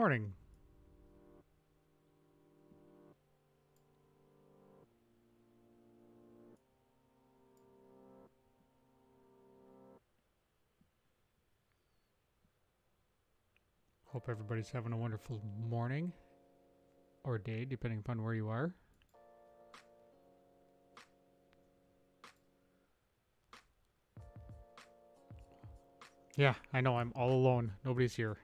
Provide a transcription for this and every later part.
morning. Hope everybody's having a wonderful morning or day, depending upon where you are. Yeah, I know, I'm all alone. Nobody's here.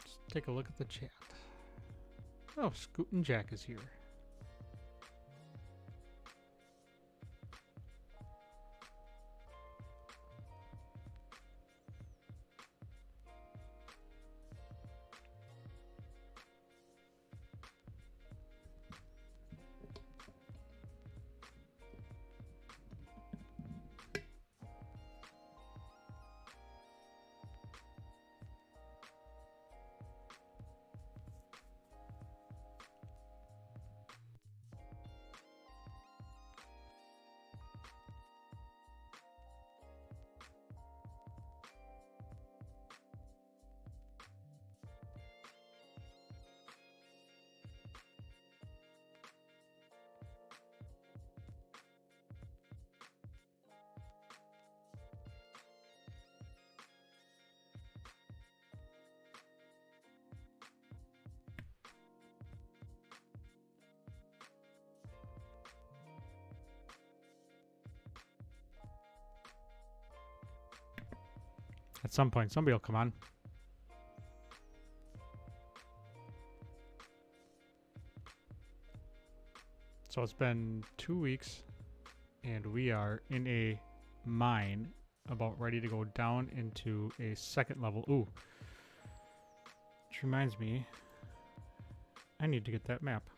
Let's take a look at the chat. Oh, Scootin' Jack is here. At some point, somebody will come on. So it's been 2 weeks, and we are in a mine about ready to go down into a second level. Ooh. Which reminds me, I need to get that map.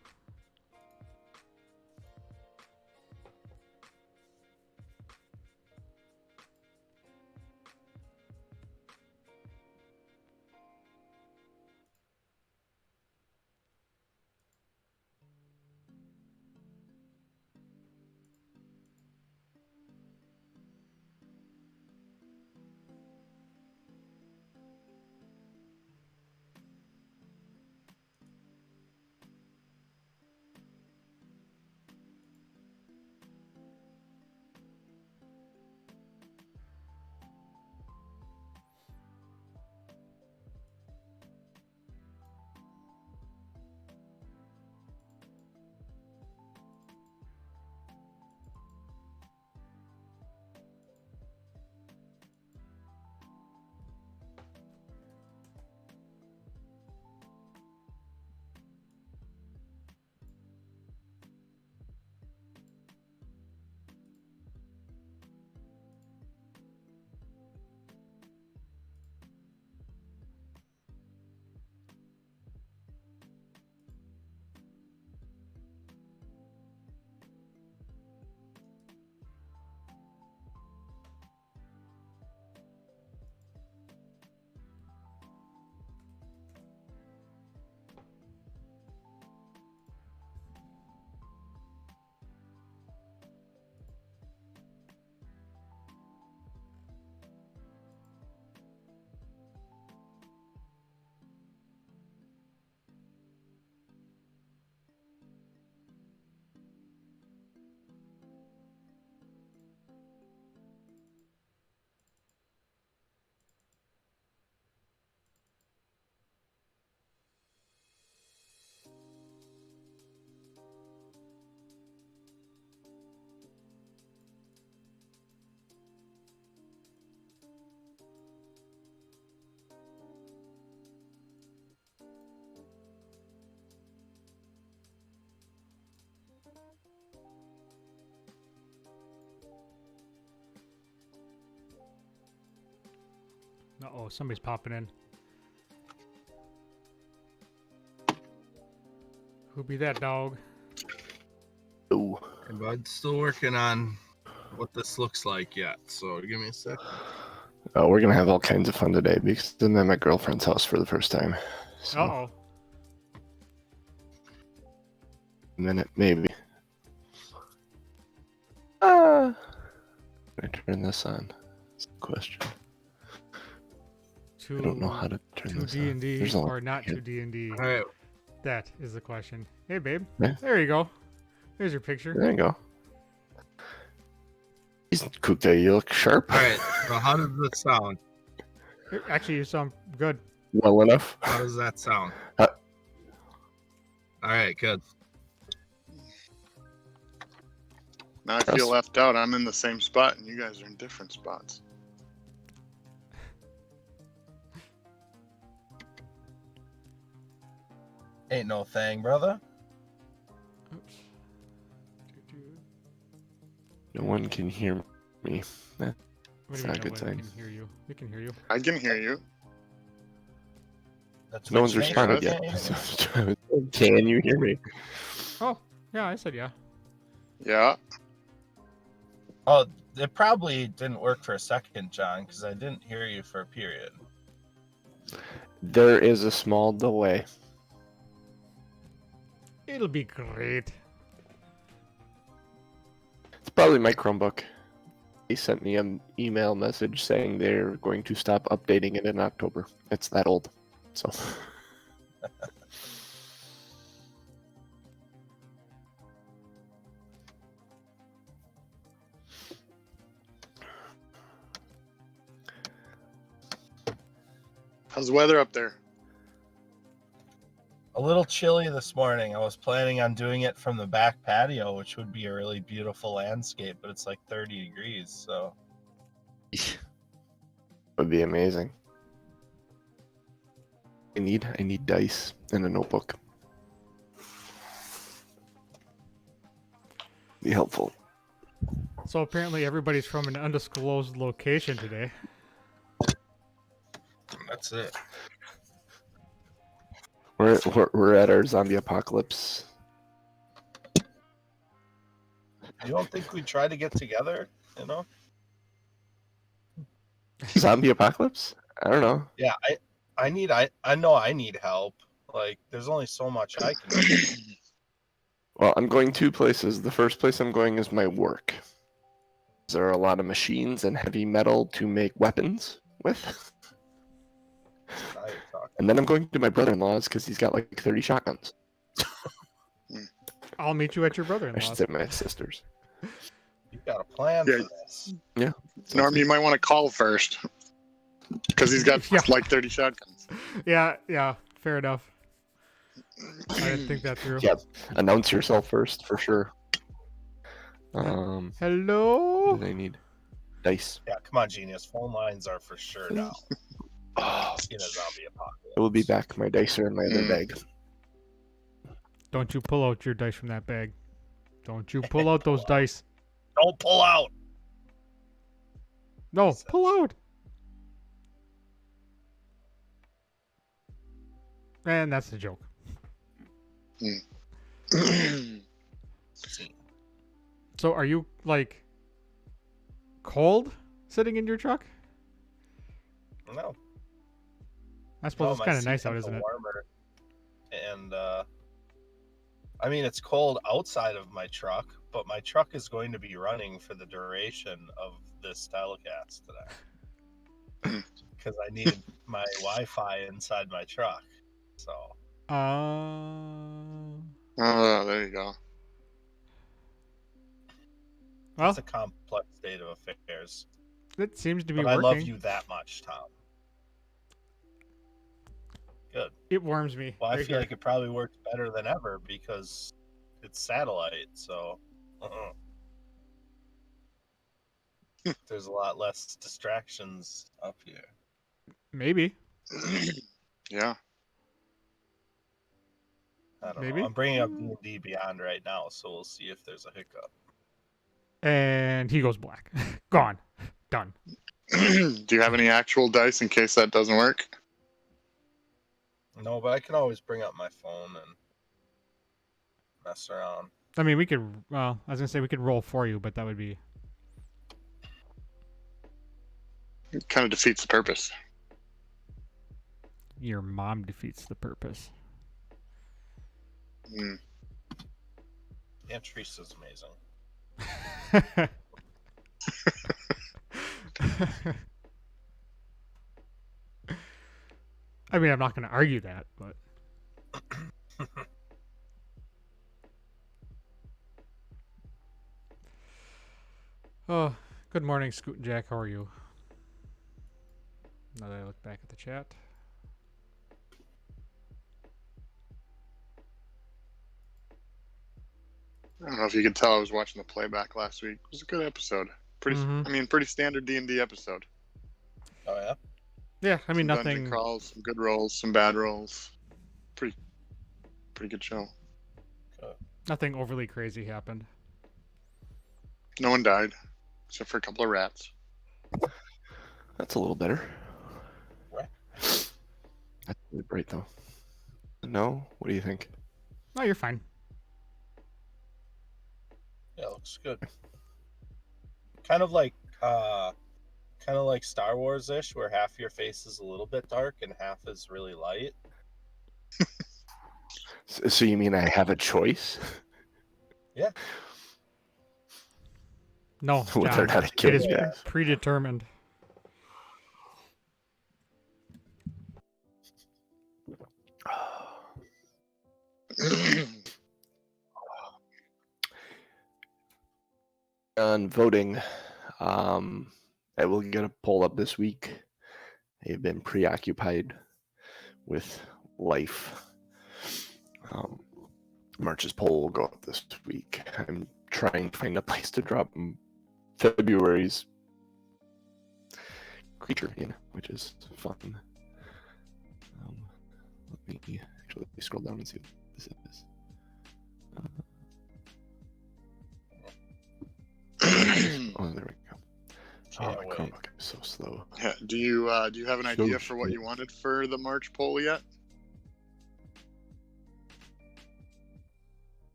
Uh-oh, somebody's popping in. Who be that dog? Oh, Hey, bud, still working on what this looks like yet. So give me a second. Oh, we're gonna have all kinds of fun today because I'm at my girlfriend's house for the first time. So, Uh-oh. a minute, maybe. Can I turn this on? That's the question. I don't know how to turn this on. D&D There's only or not to D&D? All right. That is the question. Hey, babe. Yeah. There you go. There's your picture. There you go. He's Kuka, you look sharp. All right. So how does this sound? Actually, you sound good. Well enough. How does that sound? Uh, All right. Good. Now I feel left out. I'm in the same spot, and you guys are in different spots. Ain't no thing, brother. Oops. No one can hear me. What That's do you not a mean good no one sign. can hear you? We can hear you. I can hear you. That's No what one's you responded think, yet. okay? Can you hear me? Oh, yeah, I said yeah. Yeah. Oh, it probably didn't work for a second, John, because I didn't hear you for a period. There is a small delay. It'll be great. It's probably my Chromebook. He sent me an email message saying they're going to stop updating it in October. It's that old. So. How's the weather up there? A little chilly this morning. I was planning on doing it from the back patio, which would be a really beautiful landscape, but it's like 30 degrees, so. Would be amazing. I need dice and a notebook. Be helpful. So apparently everybody's from an undisclosed location today. That's it. We're at our zombie apocalypse. You don't think we try to get together, you know? Zombie apocalypse? I don't know. Yeah, I know I need help. Like, there's only so much I can do. Well, I'm going two places. The first place I'm going is my work. There are a lot of machines and heavy metal to make weapons with. Now you're talking. And then I'm going to my brother-in-law's because he's got like 30 shotguns. I'll meet you at your I should brother-in-law's. say my sister's. You got a plan Yeah. for this. Norm, you might want to call first. Because he's got Yeah. like 30 shotguns. Yeah, fair enough. I didn't think that through. Yeah, announce yourself first for sure. What Hello? do they need? Dice. Yeah, come on, genius. Phone lines are for sure now Oh, in a zombie apocalypse. I will be back. My dice are in my other bag. Don't you pull out your dice from that bag. Don't you pull out those dice. Don't pull out. No, pull out. And that's the joke. So are you, like, cold sitting in your truck? No. I suppose it's kind of nice out, isn't it? Warmer. And I mean, it's cold outside of my truck, but my truck is going to be running for the duration of this telecast today because I need my Wi-Fi inside my truck. So. Oh, there you go. Well, It's a complex state of affairs. it seems to be But working. I love you that much, Tom. Good. It warms me. Well, I right feel here. like it probably works better than ever because it's satellite, so there's a lot less distractions up here. Maybe. Yeah. I don't Maybe. know. I'm bringing up D&D Beyond right now, so we'll see if there's a hiccup. And he goes black. Gone. Done. Do you have any actual dice in case that doesn't work? No, but I can always bring up my phone and mess around. I mean, we could, well, I was going to say we could roll for you, but that would be It kind of defeats the purpose. Your mom defeats the purpose. Mm. Aunt Teresa's amazing. I mean, I'm not going to argue that, but oh, good morning, Scoot and Jack. How are you? Now that I look back at the chat. I don't know if you could tell I was watching the playback last week. It was a good episode. Pretty standard D&D episode. Oh yeah. Yeah, I mean, Some dungeon nothing. crawls, some good rolls, some bad rolls. Pretty good show. Nothing overly crazy happened. No one died, except for a couple of rats. That's a little better. Right. That's really bright though. No? What do you think? No, you're fine. Yeah, looks good. Kind of like Star Wars-ish, where half your face is a little bit dark and half is really light. So you mean I have a choice? Yeah. No, Whether or John, not I it kill is you guys? predetermined. On voting, I will get a poll up this week. They've been preoccupied with life. March's poll will go up this week. I'm trying to find a place to drop February's creature in, which is fun. Let me actually scroll down and see what this is. Oh, there we go. Can't my wait. Chromebook is so slow. Yeah. Do you have an So idea for what shit. you wanted for the March poll yet?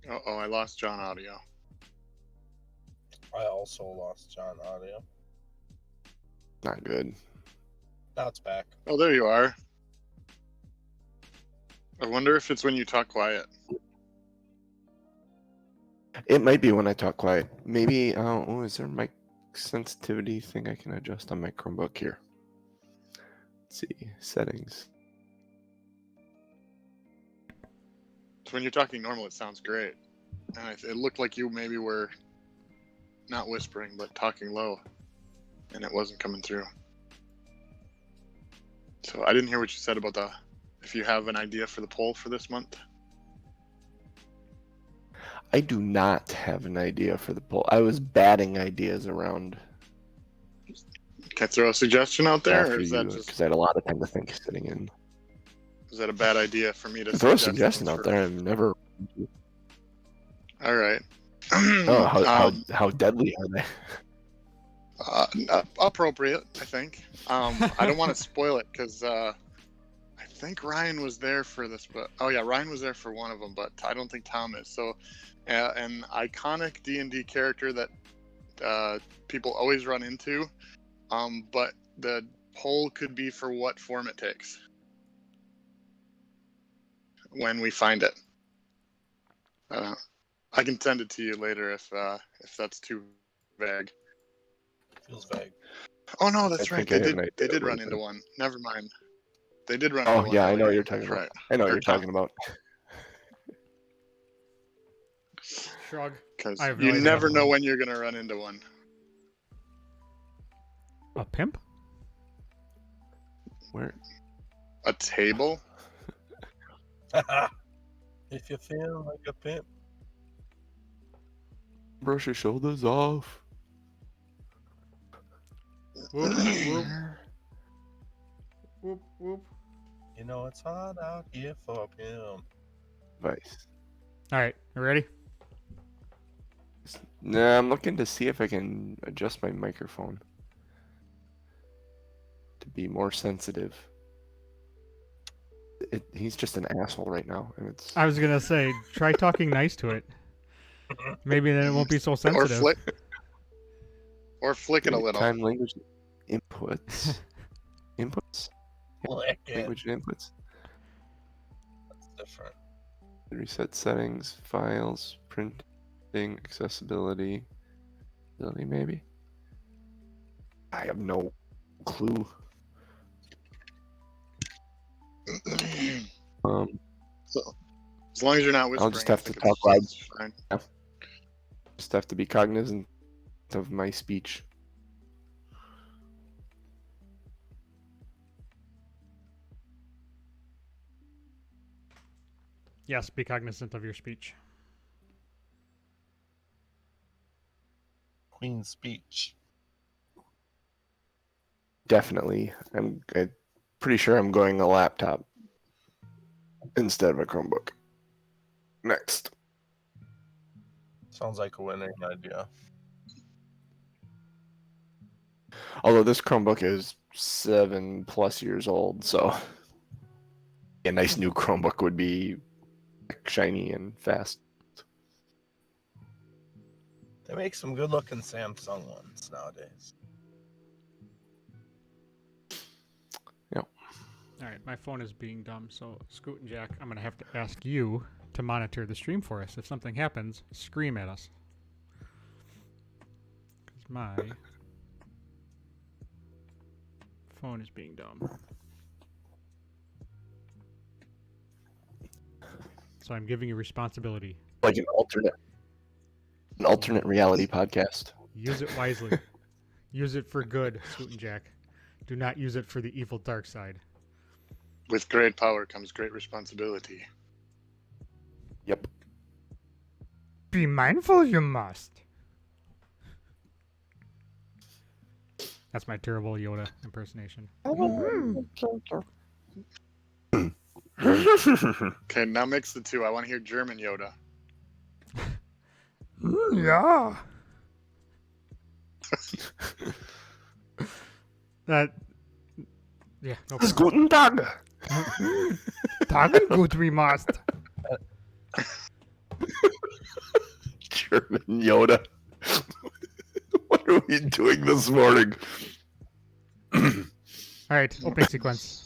Uh-oh, I lost John audio. I also lost John audio. Not good. Now it's back. Oh, there you are. I wonder if it's when you talk quiet. It might be when I talk quiet. Maybe, is there a mic sensitivity thing I can adjust on my Chromebook here? Let's see, settings. So when you're talking normal, it sounds great. And it looked like you maybe were not whispering, but talking low. And it wasn't coming through. So I didn't hear what you said about if you have an idea for the poll for this month. I do not have an idea for the poll. I was batting ideas around Can I throw a suggestion out there, after or is you, that because just I had a lot of time to think sitting in. is that a bad idea for me to Throw a suggest suggestion things out for- there. I've never. All right. Oh, how deadly are they? Appropriate, I think. I don't want to spoil it because I think Ryan was there for this, but Ryan was there for one of them, but I don't think Tom is. So, an iconic D&D character that people always run into, but the poll could be for what form it takes when we find it. I can send it to you later if that's too vague. Feels vague. Oh no, that's I right. think I They have an did. They idea did what run it into is. one. Never mind. They did run. Oh into one yeah, I know what earlier. you're talking That's about. right. I know what Or you're Tom. talking about. Shrug. Because I have no you idea. never know when you're gonna run into one. A pimp? Where? A table. If you feel like a pimp. Brush your shoulders off. Whoop, whoop, whoop, whoop. You know it's hot out here for a pimp. Vice. All right, you ready? Nah, I'm looking to see if I can adjust my microphone to be more sensitive. He's just an asshole right now, and it's I was gonna say, try talking nice to it. Maybe then it won't be so Or sensitive. flick it a little. time language inputs. Inputs? Lick it. Language inputs. That's different. Reset settings, files, printing, accessibility, maybe. I have no clue. So, as long as you're not whispering, I'll just have I to think talk loud. it's fine. Just have to be cognizant of my speech. Yes, be cognizant of your speech. Queen's speech. Definitely. I'm pretty sure I'm going a laptop instead of a Chromebook. Next. Sounds like a winning idea. Although this Chromebook is 7+ years old, so a nice new Chromebook would be shiny and fast. They make some good looking Samsung ones nowadays. All right, my phone is being dumb, so Scoot and Jack, I'm gonna have to ask you to monitor the stream for us. If something happens, scream at us. Because my phone is being dumb. So I'm giving you responsibility. Like an alternate reality podcast. Use it wisely. Use it for good, Scoot and Jack. Do not use it for the evil dark side. With great power comes great responsibility. Yep. Be mindful, you must. That's my terrible Yoda impersonation. Okay, now mix the two. I want to hear German Yoda. Yeah. That. Yeah. No problem. Guten Tag. Tagen gut we must. German Yoda. What are we doing this morning? All right. Opening sequence.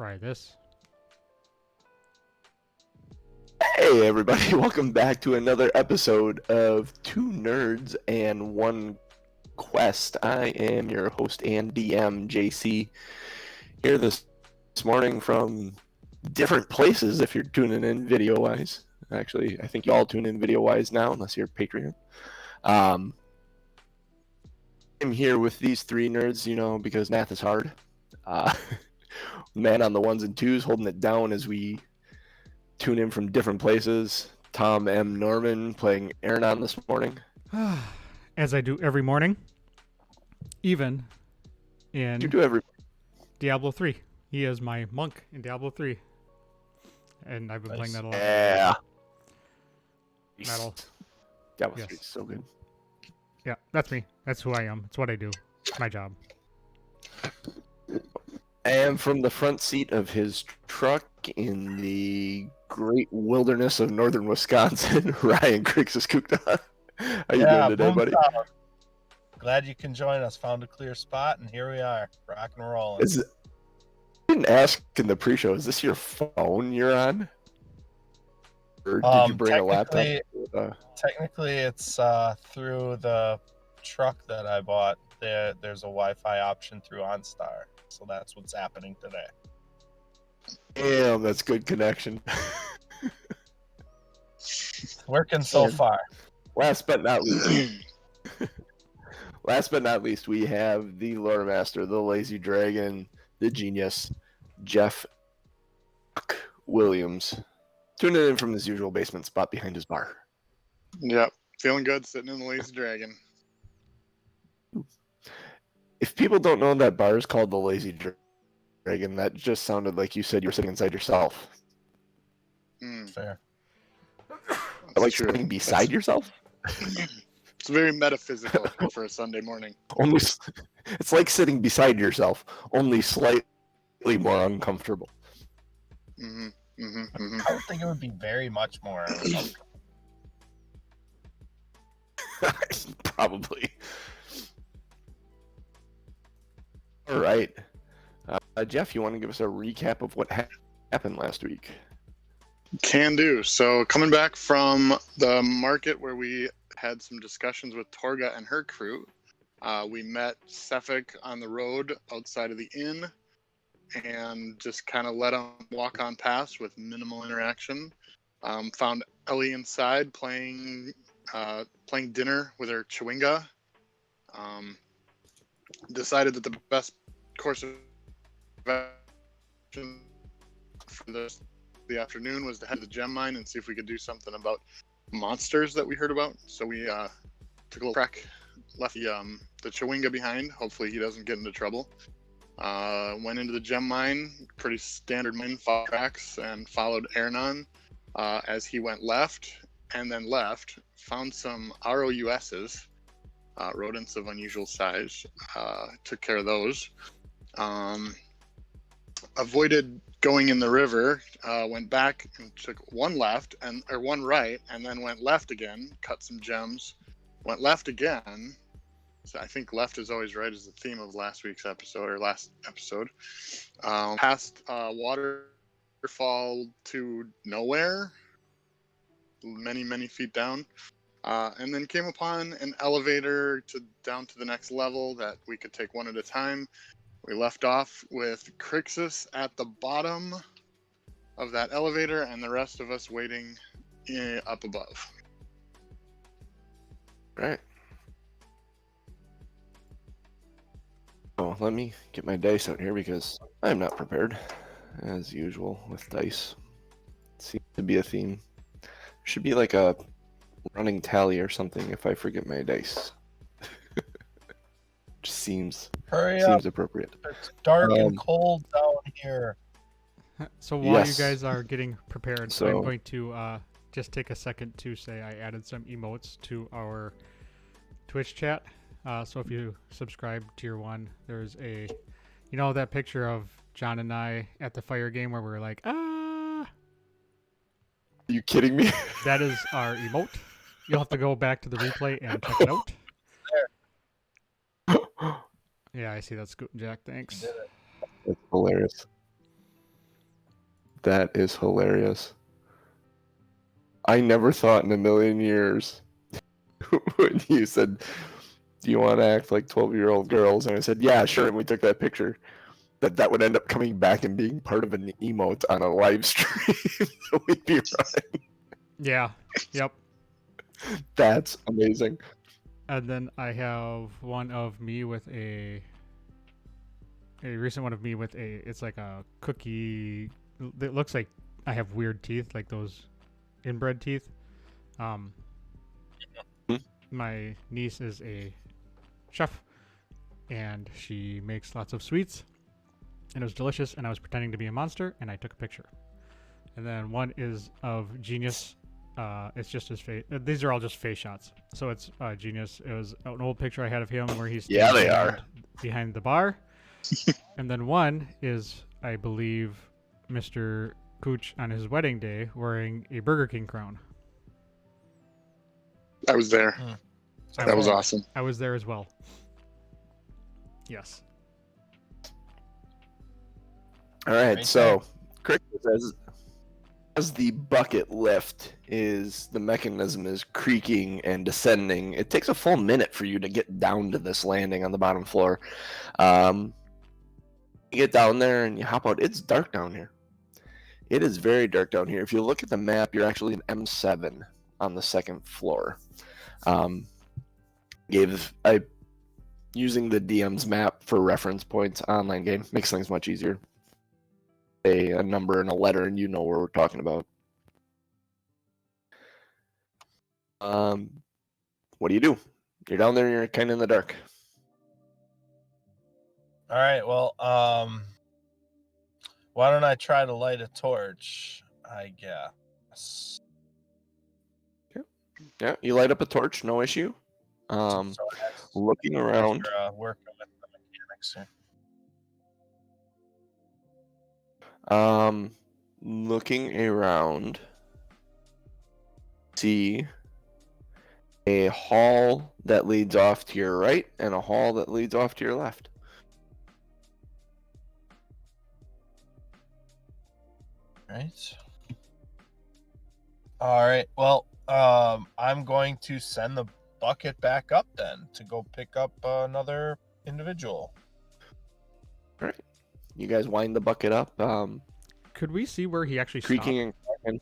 Fry this. Hey everybody, welcome back to another episode of Two Nerds and One Quest. I am your host and DM, JC, here this morning from different places if you're tuning in video-wise. Actually, I think you all tune in video-wise now, unless you're Patreon. I'm here with these three nerds, because math is hard. Man on the ones and twos, holding it down as we tune in from different places. Tom M. Norman playing Aaron this morning. As I do every morning. Even in You do every. Diablo 3. He is my monk in Diablo 3. And I've been playing that a lot. Yeah. Metal. Diablo Yes. 3 is so good. Yeah, that's me. That's who I am. It's what I do. It's my job. And from the front seat of his truck in the great wilderness of northern Wisconsin, Ryan Krixis-Kukta. How you doing today, boom buddy? town. Glad you can join us. Found a clear spot, and here we are, rock and rolling. I didn't ask in the pre-show, is this your phone you're on? Or did you bring a laptop? Technically, it's through the truck that I bought. There's a Wi-Fi option through OnStar, so that's what's happening today. Damn, that's good connection. Working so far. Last but not last but not least, we have the lore master, the lazy dragon, the genius, Jeff Williams, tuning in from his usual basement spot behind his bar. Yep. Feeling good sitting in the Lazy Dragon. If people don't know that bar is called the Lazy Dragon, that just sounded like you said you were sitting inside yourself. Fair. Like sitting beside yourself? It's very metaphysical for a Sunday morning. It's like sitting beside yourself, only slightly more uncomfortable. I would think it would be very much more uncomfortable. Probably. All right. Jeff, you want to give us a recap of what happened last week? Can do. So coming back from the market where we had some discussions with Torga and her crew, we met Sefik on the road outside of the inn and just kind of let him walk on past with minimal interaction. Found Ellie inside playing dinner with her chewinga. Decided that the best course of action for the afternoon was to head to the gem mine and see if we could do something about monsters that we heard about. So we took a little trek, left the chewinga behind. Hopefully he doesn't get into trouble. Went into the gem mine, pretty standard mine, followed tracks, and followed Ernan as he went left, and then left. Found some ROUSs, rodents of unusual size. Took care of those. Avoided going in the river. Went back and took one right, and then went left again. Cut some gems. Went left again. So I think left is always right is the theme of last episode. Past waterfall to nowhere, many feet down, and then came upon an elevator down to the next level that we could take one at a time. We left off with Crixus at the bottom of that elevator, and the rest of us waiting up above. Right. Oh, let me get my dice out here because I'm not prepared, as usual with dice. Seems to be a theme. Should be like a running tally or something if I forget my dice. Just seems appropriate. It's dark and cold down here. So while Yes. you guys are getting prepared, So- I'm going to just take a second to say I added some emotes to our Twitch chat. So if you subscribe tier 1, there's that picture of John and I at the fire game where we're like, Are you kidding me? that is our emote. You'll have to go back to the replay and check it out. Yeah, I see that, Scoot and Jack. Thanks. That's hilarious. That is hilarious. I never thought in a million years when you said, do you want to act like 12-year-old girls? And I said, yeah, sure. And we took that picture. That would end up coming back and being part of an emote on a live stream. So we'd be right. Yeah. Yep. That's amazing. And then I have one of me with a recent one of me with it's like a cookie. It looks like I have weird teeth, like those inbred teeth. My niece is a chef, and she makes lots of sweets, and it was delicious, and I was pretending to be a monster, and I took a picture. And then one is of Genius. It's just his face. These are all just face shots. So it's Genius. It was an old picture I had of him where he's behind the bar. And then one is, I believe, Mr. Cooch on his wedding day wearing a Burger King crown. I was there. That was awesome. I was there as well. Yes. All right, Right so Chris says, as the bucket lift the mechanism is creaking and descending, it takes a full minute for you to get down to this landing on the bottom floor. You get down there and you hop out. It's dark down here. It is very dark down here. If you look at the map, you're actually in M7 on the second floor. I using the DM's map for reference points online game makes things much easier. A number and a letter, and you know what we're talking about. What do you do? You're down there and you're kind of in the dark. All right. Well, why don't I try to light a torch? I guess. Yeah, you light up a torch, no issue. Looking around. Working with the mechanics here. Looking around, see a hall that leads off to your right and a hall that leads off to your left. Right. All right. Well, I'm going to send the bucket back up then to go pick up another individual. All right. You guys wind the bucket up. Could we see where he actually Creaking and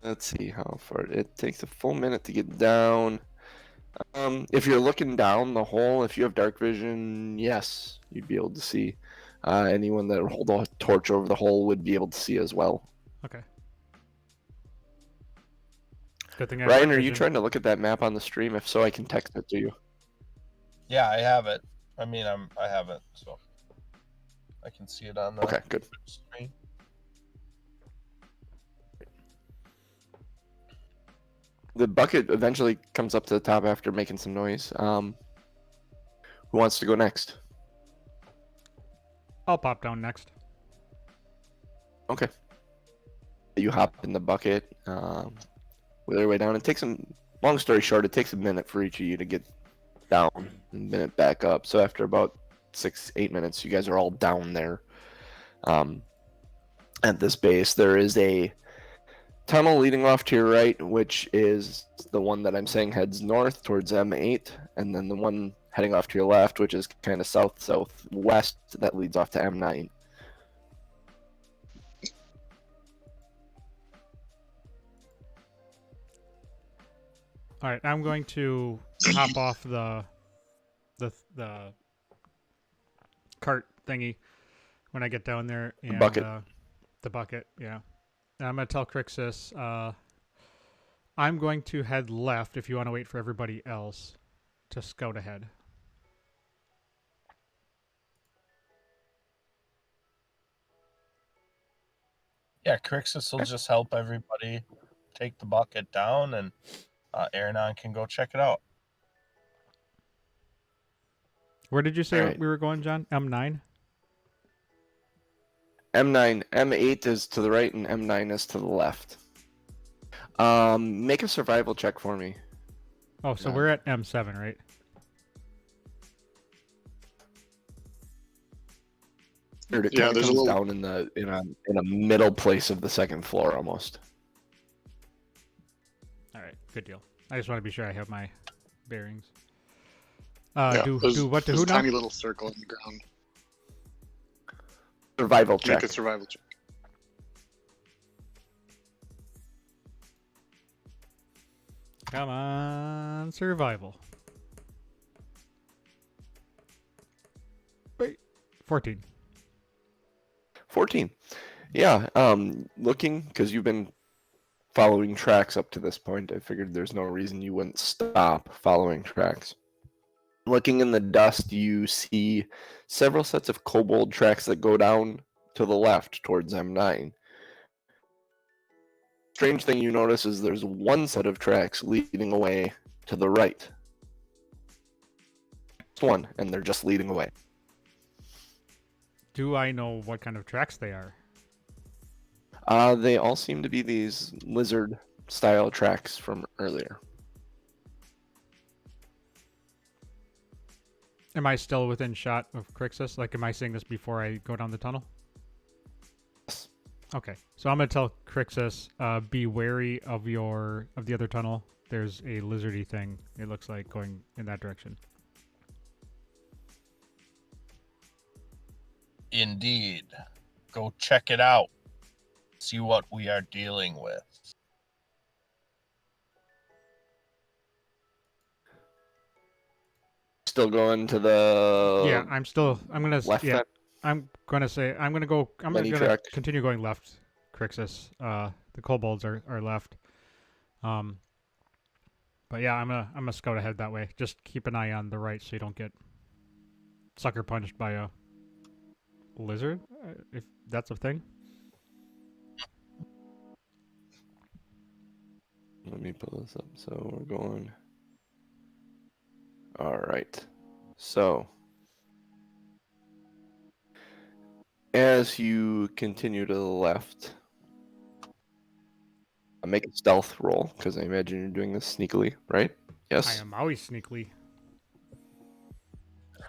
let's see how far it takes a full minute to get down. If you're looking down the hole, if you have dark vision, yes, you'd be able to see. Anyone that would hold a torch over the hole would be able to see as well. Okay. Good thing I have Ryan, dark are you vision. trying to look at that map on the stream? If so, I can text it to you. Yeah, I have it. I mean, I have it, so I can see it on the Okay, good. screen. The bucket eventually comes up to the top after making some noise. Who wants to go next? I'll pop down next. Okay. You hop in the bucket, with your way down. It takes long story short, it takes a minute for each of you to get down and a minute back up. So after about 6-8 minutes, you guys are all down there. At this base, there is a tunnel leading off to your right, which is the one that I'm saying heads north towards M8, and then the one heading off to your left, which is kind of southwest, that leads off to M9. All right, I'm going to hop off the cart thingy when I get down there and bucket. The bucket, yeah. And I'm gonna tell Crixus, I'm going to head left if you want to wait for everybody else to scout ahead. Yeah, Crixus will just help everybody take the bucket down, and Aranon can go check it out. Where did you say Alright. we were going, John? M9? M9, M8 is to the right and M9 is to the left. Make a survival check for me. Oh, so we're at M7, right? It Yeah, kind of there's a comes little- down in a middle place of the second floor almost. All right, good deal. I just want to be sure I have my bearings. Yeah, Do what to there's who a now? tiny little circle in the ground. Survival check. Make a survival check. Come on, survival. Wait, 14. 14. Yeah, looking, because you've been following tracks up to this point, I figured there's no reason you wouldn't stop following tracks. Looking in the dust, you see several sets of kobold tracks that go down to the left towards M9. Strange thing you notice is there's one set of tracks leading away to the right. Just one, and they're just leading away. Do I know what kind of tracks they are? They all seem to be these lizard-style tracks from earlier. Am I still within shot of Crixus? Like, am I seeing this before I go down the tunnel? Yes. Okay, so I'm gonna tell Crixus, be wary of the other tunnel. There's a lizardy thing. It looks like going in that direction. Indeed. Go check it out. See what we are dealing with. Still going to the Yeah, I'm gonna. left Yeah, then? I'm gonna say. I'm gonna go. I'm Mini gonna track. continue going left. Crixus. The kobolds are left. But yeah, I'm gonna scout ahead that way. Just keep an eye on the right so you don't get sucker punched by a lizard, if that's a thing. Let me pull this up. So we're going. All right. So as you continue to the left, make a stealth roll because I imagine you're doing this sneakily, right? I Yes. am always sneakily.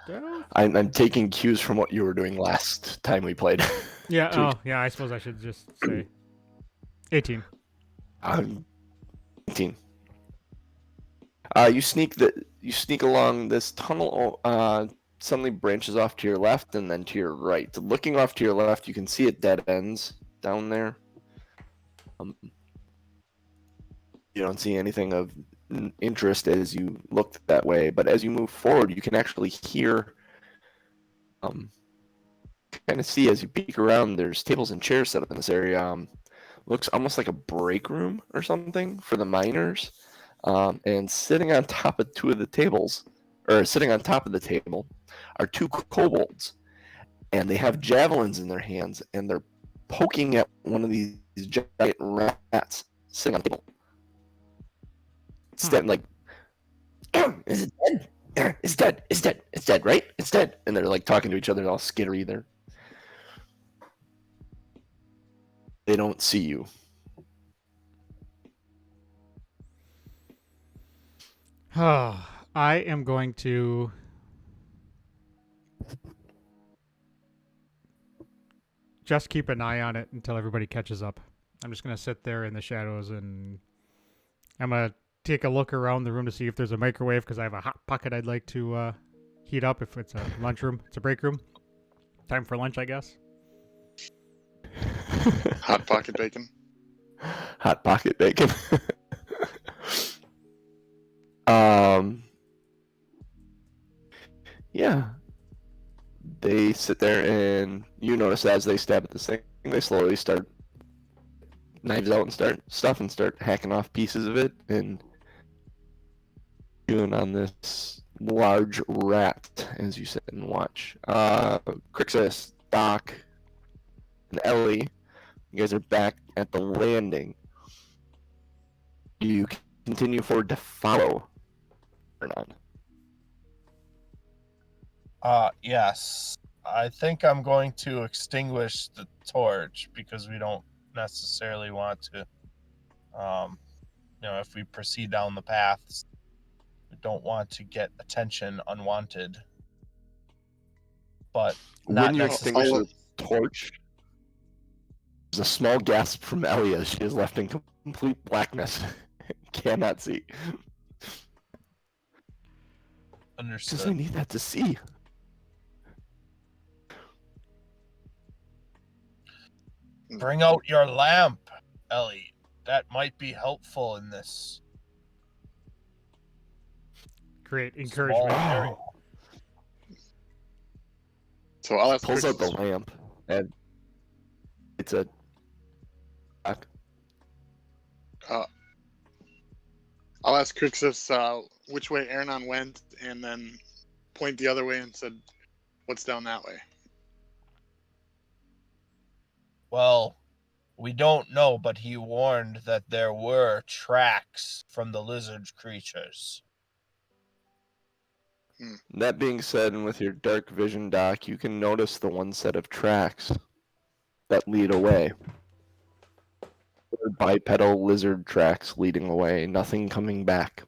Stealth? I'm taking cues from what you were doing last time we played. Yeah. Two. Oh, yeah. I suppose I should just say 18. 18. You sneak along this tunnel. Suddenly branches off to your left and then to your right. Looking off to your left, you can see it dead ends down there. You don't see anything of interest as you look that way, but as you move forward, you can actually hear, kind of see as you peek around. There's tables and chairs set up in this area. Looks almost like a break room or something for the miners. And sitting on top of sitting on top of the table, are two kobolds, and they have javelins in their hands, and they're poking at one of these giant rats sitting on the table. It's dead, like, is it dead? Yeah, it's dead. It's dead. It's dead, right? It's dead. And they're like talking to each other, all skittery there. They don't see you. Oh, I am going to just keep an eye on it until everybody catches up. I'm just gonna sit there in the shadows and I'm gonna take a look around the room to see if there's a microwave because I have a hot pocket I'd like to heat up if it's a lunchroom. It's a break room. Time for lunch, I guess. Hot pocket bacon. Hot pocket bacon. Yeah. They sit there and you notice as they stab at this thing, they slowly start knives out and start hacking off pieces of it and chewing on this large rat as you sit and watch. Crixus, Doc, and Ellie, you guys are back at the landing. You continue forward to follow Hernan. Yes. I think I'm going to extinguish the torch because we don't necessarily want to, if we proceed down the paths, we don't want to get attention unwanted. But when you extinguish the torch, there's a small gasp from Ellie as she is left in complete blackness. Cannot see. Understood. Because I need that to see. Bring out your lamp, Ellie. That might be helpful in this. Great encouragement. area. So I'll ask Pulls out the Crixus, lamp, and it's a. I'll ask Crixus which way Ernan went, and then point the other way and said, "What's down that way?" Well, we don't know, but he warned that there were tracks from the lizard creatures. That being said, and with your dark vision, Doc, you can notice the one set of tracks that lead away. They're bipedal lizard tracks leading away, nothing coming back.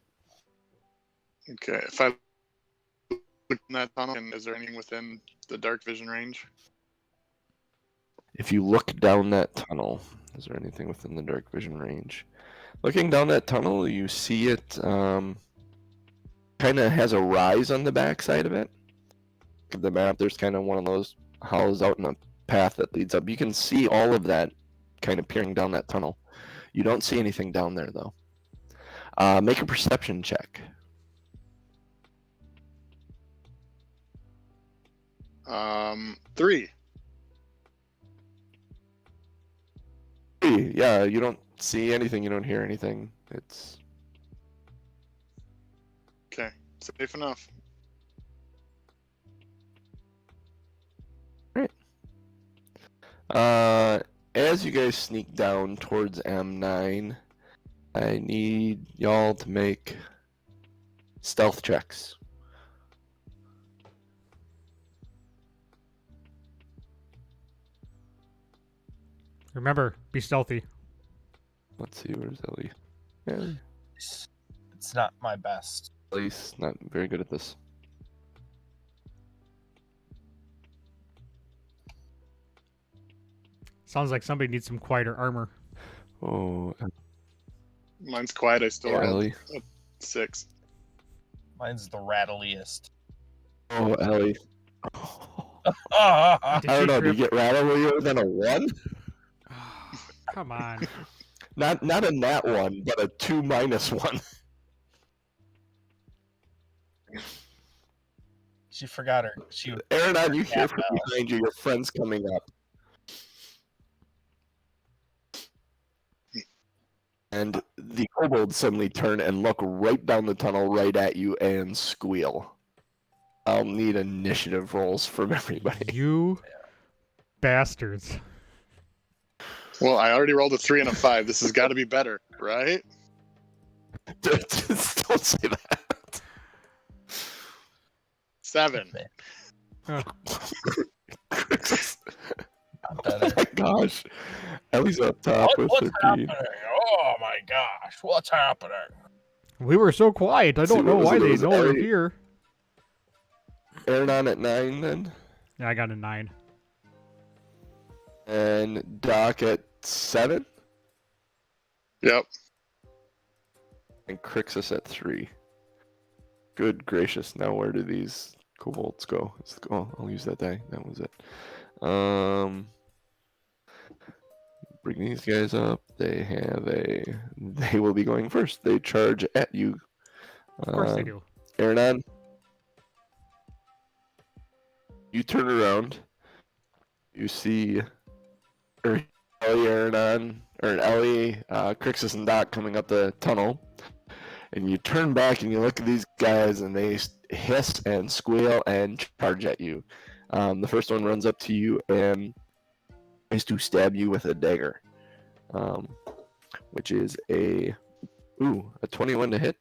Okay, if I look in that tunnel, and is there anything within the dark vision range? If you look down that tunnel, is there anything within the dark vision range? Looking down that tunnel, you see it kind of has a rise on the backside of it. Look at the map, there's kind of one of those hollows out in the path that leads up. You can see all of that kind of peering down that tunnel. You don't see anything down there, though. Make a perception check. 3. Yeah, you don't see anything, you don't hear anything. It's Okay, safe enough. as you guys sneak down towards M9, I need y'all to make stealth checks. Remember, be stealthy. Let's see, where's Ellie? Yeah, It's not my best. Ellie's not very good at this. Sounds like somebody needs some quieter armor. Oh, Mine's quiet. I still yeah, rolled Ellie. a 6. Mine's the rattliest. Oh, Ellie. Did I don't she know, do you trip? get rattlier than a 1? Come on. Not a nat 1, but a 2 minus 1. She forgot her. She Aaron, you hear Yeah, from well. behind you, your friend's coming up. And the kobolds suddenly turn and look right down the tunnel right at you and squeal. I'll need initiative rolls from everybody. You bastards. Well, I already rolled a 3 and a 5. This has got to be better, right? Just don't say that. 7. I'm Oh better. my gosh. Ellie's up top with What's 13. happening? Oh my gosh, what's happening? We were so quiet. I See, don't know what was why it? It they was know we're Ellie- here. Aaron on at 9 then. Yeah, I got a 9. And Doc at 7. Yep. And Crixus at 3. Good gracious. Now where do these kobolds go? I'll use that die. That was it. Bring these guys up. They will be going first. They charge at you. Of course they do. Aaron, you turn around. You see Ellie, Crixus, and Doc coming up the tunnel. And you turn back and you look at these guys, and they hiss and squeal and charge at you. The first one runs up to you and tries to stab you with a dagger, which is a 21 to hit.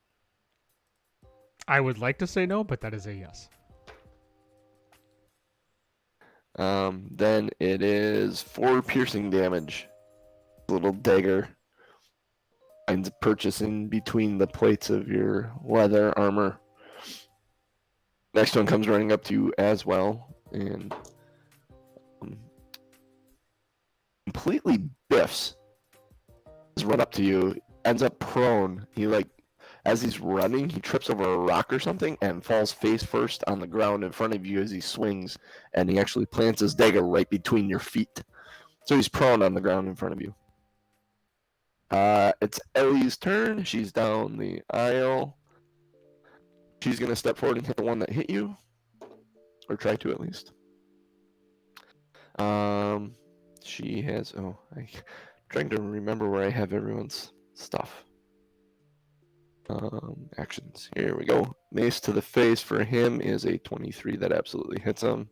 I would like to say no, but that is a yes. Then it is 4 piercing damage. Little dagger finds a purchase in between the plates of your leather armor. Next one comes running up to you as well, and completely biffs. Just run up to you, ends up prone. As he's running, he trips over a rock or something and falls face first on the ground in front of you as he swings, and he actually plants his dagger right between your feet. So he's prone on the ground in front of you. It's Ellie's turn. She's down the aisle. She's going to step forward and hit the one that hit you. Or try to, at least. She has... I'm trying to remember where I have everyone's stuff. Actions. Here we go. Mace to the face for him is a 23. That absolutely hits him.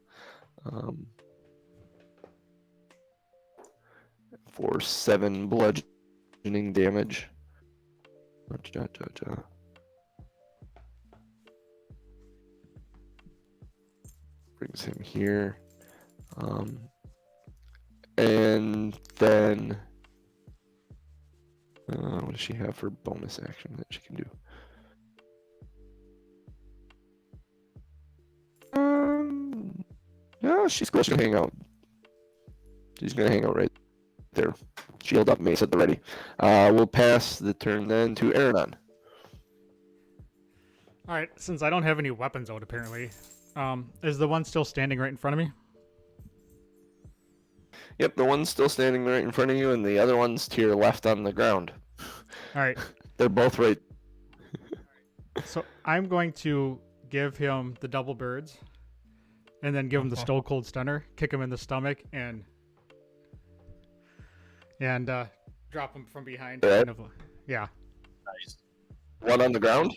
For 7 bludgeoning damage. Brings him here. And then what does she have for bonus action that she can do? No, she's going to hang out. She's going to hang out right there. Shield up, mace at the ready. We'll pass the turn then to Aranon. Alright, since I don't have any weapons out apparently, is the one still standing right in front of me? Yep, the one's still standing right in front of you, and the other one's to your left on the ground. Alright, They're both right. so I'm going to give him the double birds and then give him the stone cold stunner, kick him in the stomach, and drop him from behind. Yeah. Kind of, yeah. Nice. One on the ground?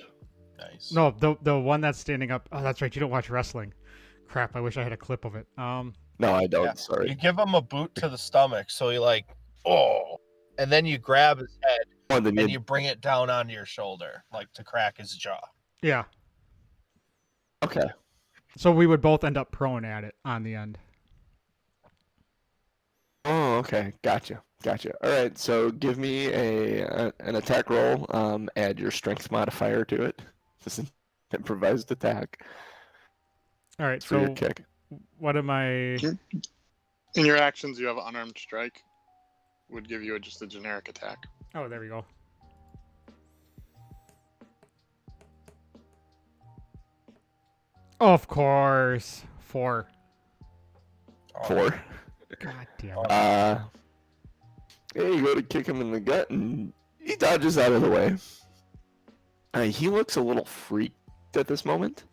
Nice. No, the one that's standing up. Oh, that's right. You don't watch wrestling. Crap. I wish I had a clip of it. No, I don't. Yeah. Sorry. You give him a boot to the stomach, so he like, oh, and then you grab his head Oh, then and you bring it down onto your shoulder, like to crack his jaw. Yeah. Okay. So we would both end up prone at it on the end. Oh, okay. Gotcha. All right. So give me an attack roll. Add your strength modifier to it. This is an improvised attack All right. for your So kick. what am I? In your actions, you have unarmed strike. Would give you just a generic attack. Oh, there we go. Of course. 4. 4. God damn it. Yeah, you go to kick him in the gut, and he dodges out of the way. He looks a little freaked at this moment.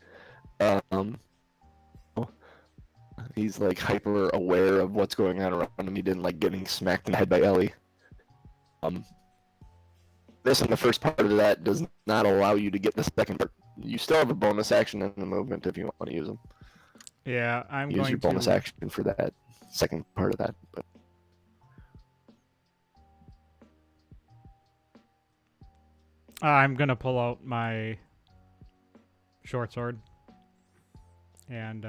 He's like hyper aware of what's going on around him. He didn't like getting smacked in the head by Ellie. This and the first part of that does not allow you to get the second part. You still have a bonus action in the movement if you want to use them. Yeah, I'm Use going your bonus to. action for that second part of that. But I'm gonna pull out my short sword, and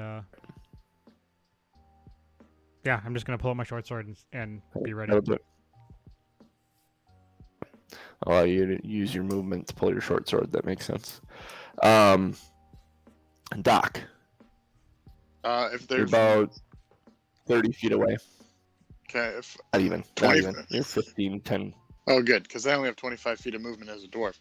yeah, I'm just gonna pull out my short sword and be ready. that'll do it. Allow you to use your movement to pull your short sword. That makes sense. Doc, If you're there's about 30 feet away. okay, if Not even. 20 Not even. You're 15, 10. oh good, because I only have 25 feet of movement as a dwarf.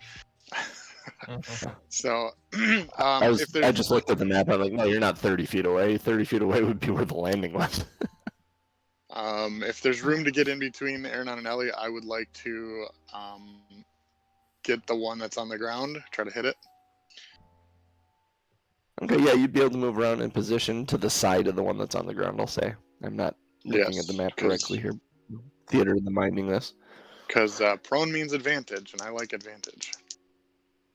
So if there's I just looked at the map. I'm like, no, you're not 30 feet away. 30 feet away would be where the landing was. if there's room to get in between Aaron and Ellie, I would like to get the one that's on the ground, try to hit it. Okay, yeah, you'd be able to move around in position to the side of the one that's on the ground, I'll say. I'm not looking at the map correctly here. Theater of the minding this. Because prone means advantage, and I like advantage.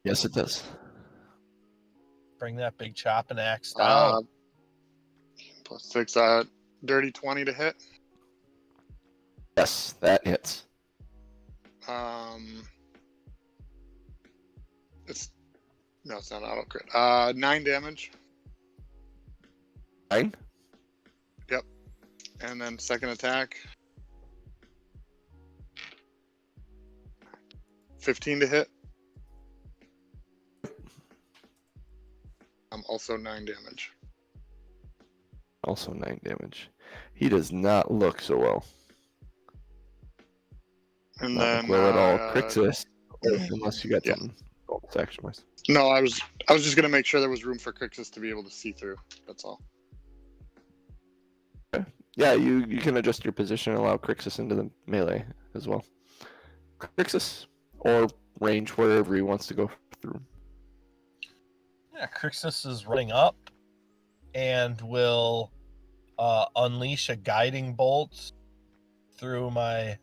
Yes, it does. Bring that big chopping axe down. +6, dirty 20 to hit. Yes, that hits. It's not auto crit. 9 damage, 9? and then second attack. 15 to hit. Also 9 damage. Also 9 damage. He does not look so well. And Not then look well at all. Crixus, unless you got yeah. something bonus action wise. No, I was just gonna make sure there was room for Crixus to be able to see through. That's all. Yeah, you can adjust your position and allow Crixus into the melee as well. Crixus, or range, wherever he wants to go through. Yeah, Crixus is running up and will unleash a guiding bolt through my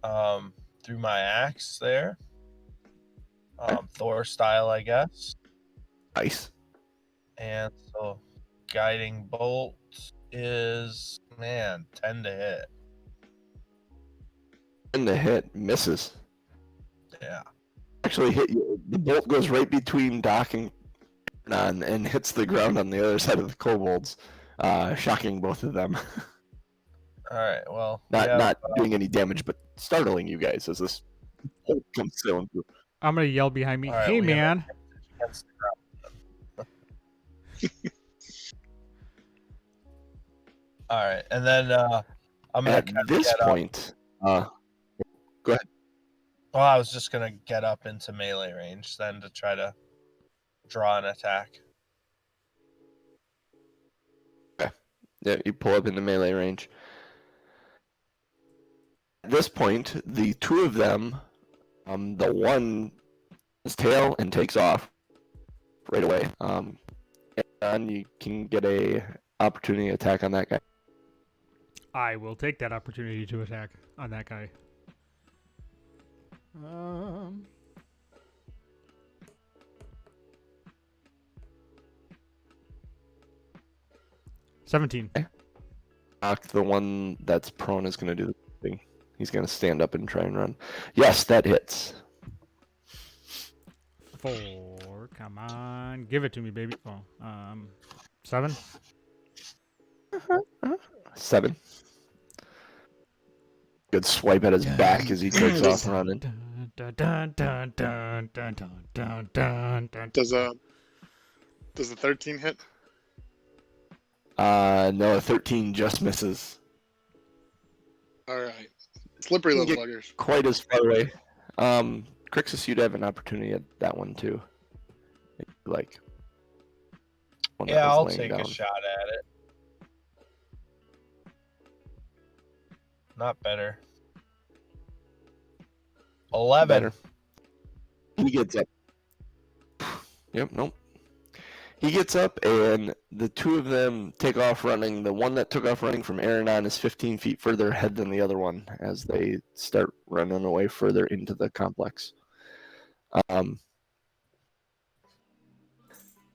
axe there. Thor style, I guess. Nice. And so guiding bolt is 10 to hit. And the hit misses. Yeah. Actually hit you. The bolt goes right between Doc and Hernan and hits the ground on the other side of the kobolds, shocking both of them. All right. Well, not doing any damage, but startling you guys as this bolt comes sailing through. I'm gonna yell behind me, All right, "Hey, we have man!" against the ground. All right, and then I'm gonna At kind of this get up. point, go ahead. Well, I was just gonna get up into melee range then to try to draw an attack. Yeah, you pull up into melee range. At this point, the two of them, the one his tail and takes off right away, and you can get a opportunity attack on that guy. I will take that opportunity to attack on that guy. 17. Knock the one that's prone is going to do the thing. He's going to stand up and try and run. Yes, that hits. 4. Come on. Give it to me, baby. Oh, 7. 7. Good swipe at his back as he takes off running. Does a 13 hit? No, a 13 just misses. All right. Slippery You little get buggers. quite as far away. Crixus, you'd have an opportunity at that one too. Like, one that Yeah, was I'll laying take down. a shot at it. Not better. 11. Better. He gets up. Yep, nope. He gets up, and the two of them take off running. The one that took off running from Aranon is 15 feet further ahead than the other one as they start running away further into the complex.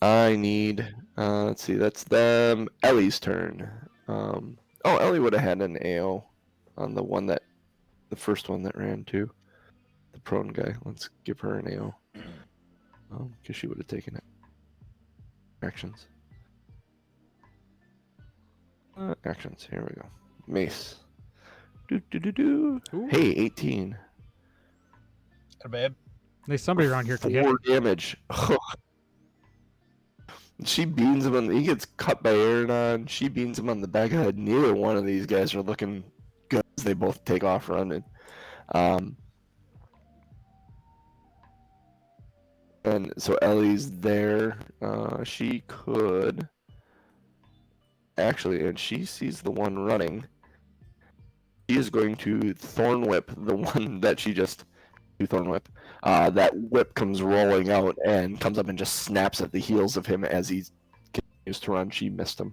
I need, let's see, that's them. Ellie's turn. Ellie would have had an AO on the first one that ran too. The prone guy. Let's give her an AO. Because she would have taken it. Actions. Actions. Here we go. Mace. Do. Ooh. Hey, 18. Babe. There's somebody around here can hit. 4 damage. She beans him he gets cut by Aranon. She beans him on the back of the head. Neither one of these guys are looking good as they both take off running. And so Ellie's there. She could actually, and she sees the one running. She is going to Thorn Whip the one that she just Thorn Whip. That whip comes rolling out and comes up and just snaps at the heels of him as he continues to run. She missed him.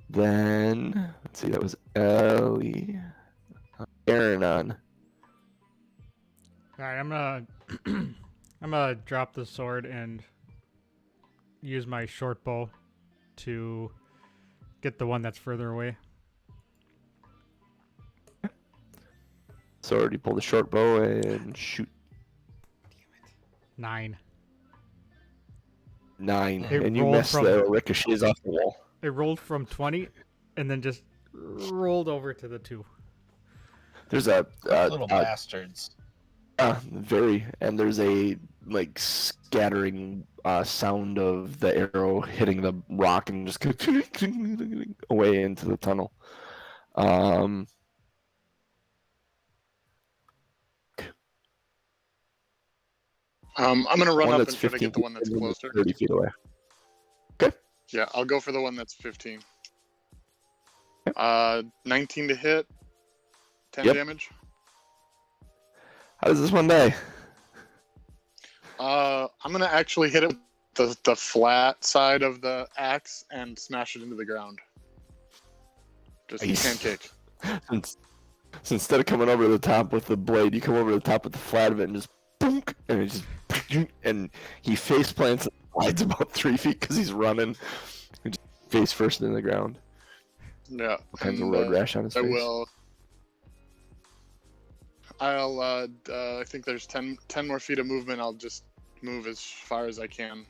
Then let's see, that was Ellie. Aranon. All right, I'm gonna drop the sword and use my short bow to get the one that's further away. Sword, you pull the short bow and shoot. 9. 9, It and you rolled miss from- the ricochets off the wall. It rolled from 20 and then just rolled over to the 2. There's a Little bastards. very, and there's a like scattering sound of the arrow hitting the rock and just away into the tunnel. I'm gonna run One up that's and try to 15 get the one that's feet, closer. 30 feet away. Yeah, I'll go for the one that's 15. 19 to hit. 10 Yep. damage. How does this one die? I'm gonna actually hit it with the flat side of the axe and smash it into the ground. Just Nice. pancake. So instead of coming over the top with the blade, you come over the top with the flat of it and just boonk, and it just and he face plants and slides about 3 feet because he's running, and just face first in the ground. Yeah. All kinds of and, road rash on his I face. will. I think there's 10 more feet of movement. I'll just move as far as I can.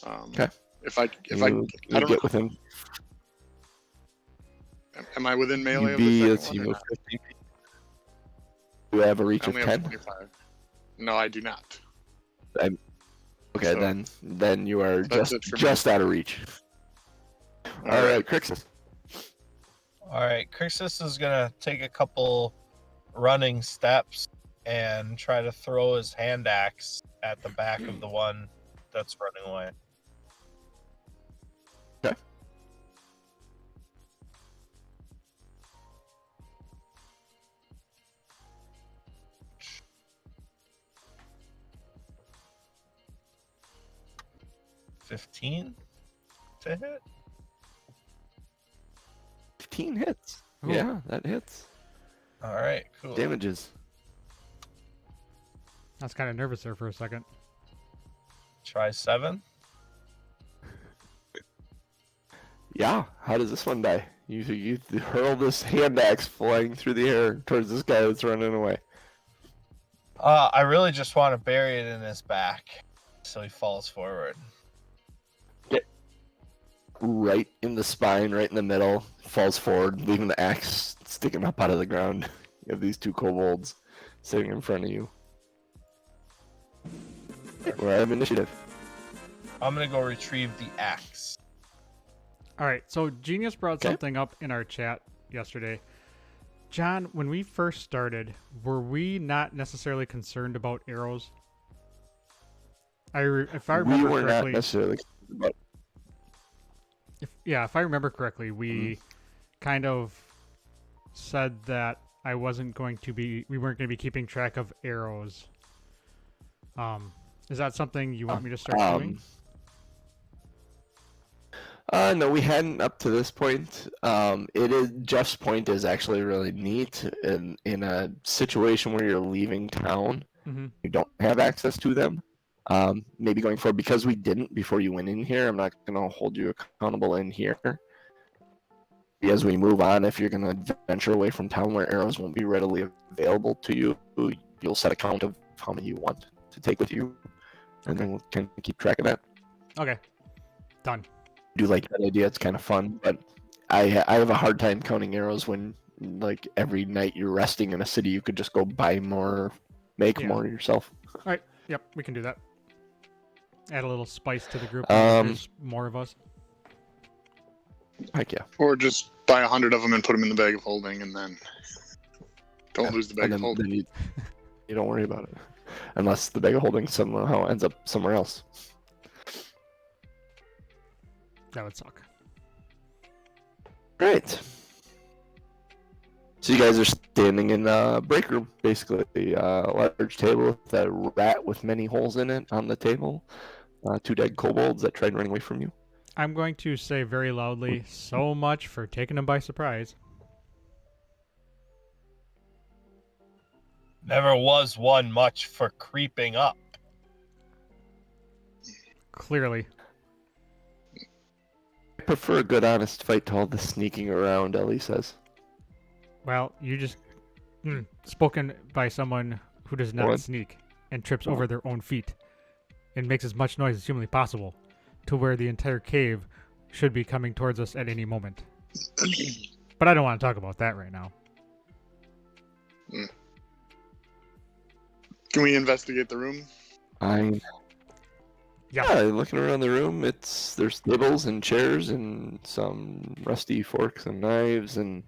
Okay. I You don't get within. Am I within melee You of be the let's second see, one? or move not? 15 feet. You have a reach I of only have 10. 25. No, I do not. Okay, So, then you are that's it for me. just out of reach. All right, Crixus. All right, Crixus is gonna take a couple running steps and try to throw his hand axe at the back of the one that's running away. Okay. 15 to hit. 15 hits. Ooh. Yeah, that hits. All right, cool. Damages. I was kind of nervous there for a second. Try 7. Yeah. How does this one die? You hurl this hand axe flying through the air towards this guy that's running away. I really just want to bury it in his back, so he falls forward. Right in the spine, right in the middle, falls forward, leaving the axe sticking up out of the ground. You have these 2 kobolds sitting in front of you. We're out of initiative. I'm gonna go retrieve the axe. All right, so Genius brought Okay. something up in our chat yesterday. John, when we first started, were we not necessarily concerned about arrows? If I remember We were correctly, not necessarily. But if I remember correctly, we Mm-hmm. kind of said that we weren't going to be keeping track of arrows. Is that something you want me to start doing? No, we hadn't up to this point. Jeff's point is actually really neat. In a situation where you're leaving town, Mm-hmm. you don't have access to them. Maybe going forward, because we didn't before you went in here, I'm not going to hold you accountable in here. As we move on, if you're going to venture away from town where arrows won't be readily available to you, you'll set a count of how many you want to take with you, and then we'll kind of keep track of that. Okay, done. Do like that idea. It's kind of fun, but I have a hard time counting arrows when, like, every night you're resting in a city, you could just go buy more, make Yeah. more yourself. All right, yep, we can do that. Add a little spice to the group. There's more of us. Heck yeah. Or just buy 100 of them and put them in the bag of holding, and then don't lose the bag And of holding. then you don't worry about it, unless the bag of holding somehow ends up somewhere else. That would suck. Right. So you guys are standing in a break room, basically. A large table with a rat with many holes in it on the table. 2 dead kobolds that tried running away from you. I'm going to say very loudly, so much for taking them by surprise. Never was one much for creeping up. Clearly. I prefer a good, honest fight to all the sneaking around, Ellie says. Well, you just spoken by someone who does not What? sneak and trips over their own feet and makes as much noise as humanly possible to where the entire cave should be coming towards us at any moment. But I don't want to talk about that right now. Can we investigate the room? Yeah, looking around the room, there's tables and chairs and some rusty forks and knives, and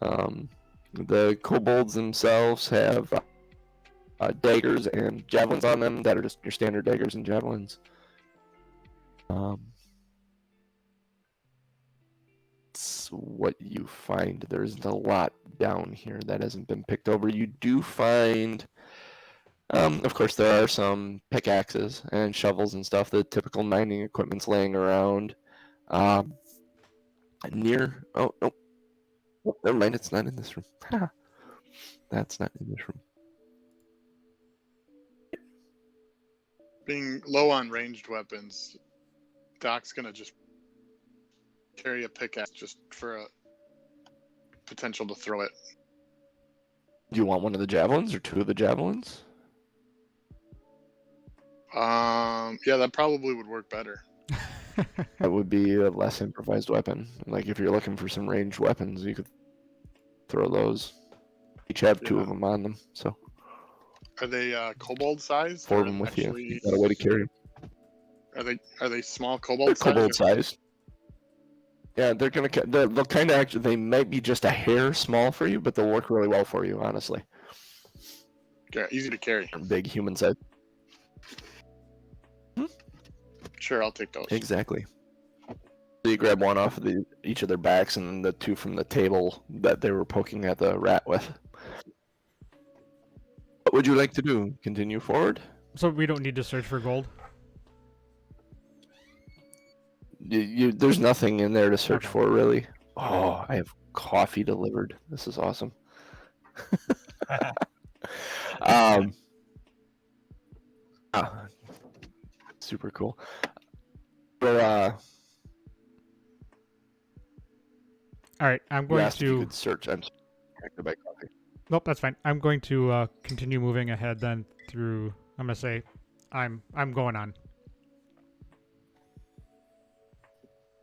the kobolds themselves have daggers and javelins on them that are just your standard daggers and javelins. It's what you find. There's a lot down here that hasn't been picked over. You do find, of course, there are some pickaxes and shovels and stuff. The typical mining equipment's laying around. Oh, no. Oh, never mind, it's not in this room. That's not in this room. Being low on ranged weapons, Doc's gonna just carry a pickaxe just for a potential to throw it. Do you want one of the javelins or 2 of the javelins? Yeah, that probably would work better. That would be a less improvised weapon. Like, if you're looking for some ranged weapons, you could throw those. Each have 2 of them on them, so Are they kobold sized? 4 of them with you. You got a way to carry them. Are they small They're kobold sized? kobold sized. Yeah, they'll kind of actually, they might be just a hair small for you, but they'll work really well for you, honestly. Yeah, easy to carry. They're big human size. Sure, I'll take those. Exactly. So you grab one off of each of their backs, and then the 2 from the table that they were poking at the rat with. What would you like to do? Continue forward? So we don't need to search for gold? There's nothing in there to search Okay. for, really. Oh, I have coffee delivered. This is awesome. um, super cool. So, All right, I'm you going asked if you to. could search. I'm distracted by coffee. Nope, that's fine. I'm going to continue moving ahead then through. I'm gonna say, I'm going on.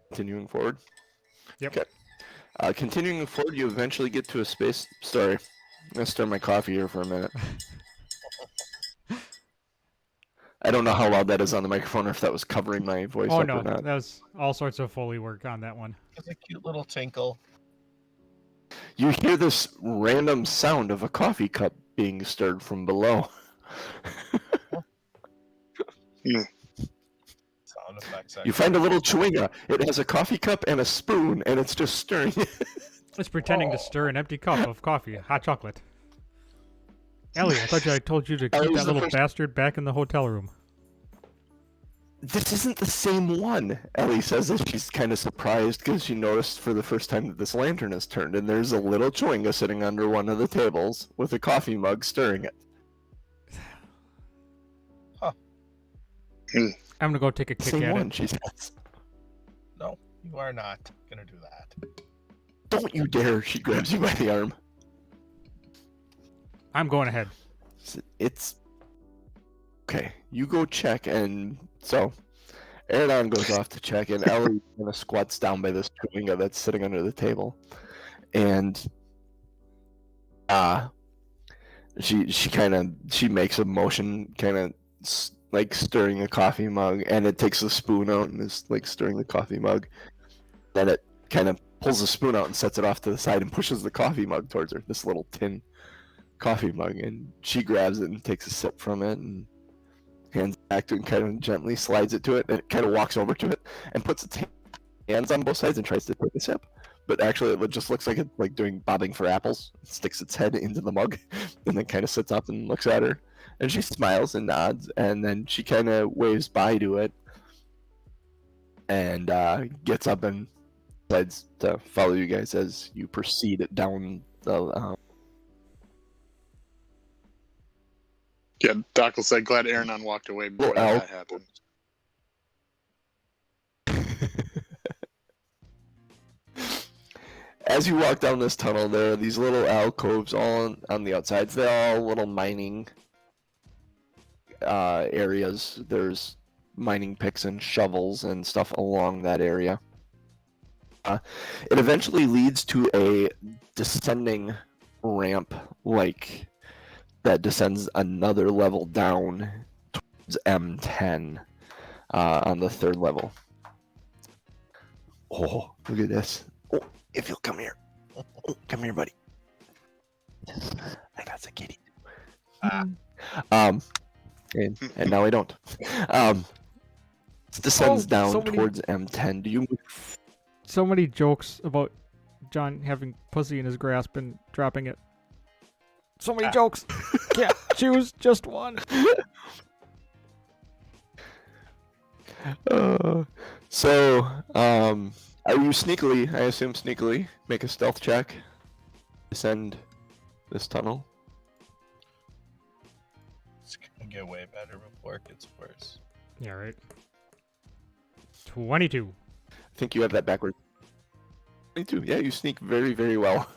Continuing forward. Yep. Okay. Continuing forward, you eventually get to a space. Sorry, I'm gonna stir my coffee here for a minute. I don't know how loud that is on the microphone, or if that was covering my voice Oh up no, or not. that was all sorts of Foley work on that one. It's a cute little tinkle. You hear this random sound of a coffee cup being stirred from below. Sound effects. You find a little chewinga. It has a coffee cup and a spoon, and it's just stirring. It's pretending to stir an empty cup of coffee, hot chocolate. Ellie, I told you to keep was that the little first- bastard back in the hotel room. This isn't the same one. Ellie says that she's kind of surprised because she noticed for the first time that this lantern is turned, and there's a little chewinga sitting under one of the tables with a coffee mug stirring it. I'm gonna go take a kick Same at one, it. she says. No, you are not gonna do that. Don't you dare! She grabs you by the arm. I'm going ahead. It's okay. You go check, and so Aaron goes off to check, and Ellie kind of squats down by this chewinga that's sitting under the table, and she makes a motion, kind of like stirring a coffee mug, and it takes the spoon out and is like stirring the coffee mug. Then it kind of pulls the spoon out and sets it off to the side and pushes the coffee mug towards her. This little tin coffee mug, and she grabs it and takes a sip from it and hands it back to it and kind of gently slides it to it, and it kind of walks over to it and puts its hands on both sides and tries to take a sip. But actually, it just looks like it's like doing bobbing for apples. It sticks its head into the mug and then kind of sits up and looks at her. And she smiles and nods, and then she kind of waves bye to it and gets up and decides to follow you guys as you proceed down the. Yeah, Doc will say, glad Aaron walked away before Well, that happened. As you walk down this tunnel, there are these little alcoves all on the outsides. They're all little mining areas. There's mining picks and shovels and stuff along that area. It eventually leads to a descending ramp, like that descends another level down towards M10 on the third level. Oh, look at this. Oh, if you'll come here. Oh, come here, buddy. I got a kitty. And now I don't. It descends down so many- towards M10. Do you move? So many jokes about John having pussy in his grasp and dropping it. So many jokes. Can't choose just one. Are you sneakily, I assume sneakily, make a stealth check, descend this tunnel? It's gonna get way better before it gets worse. Yeah, right. 22. I think you have that backwards. 22, yeah, you sneak very, very well.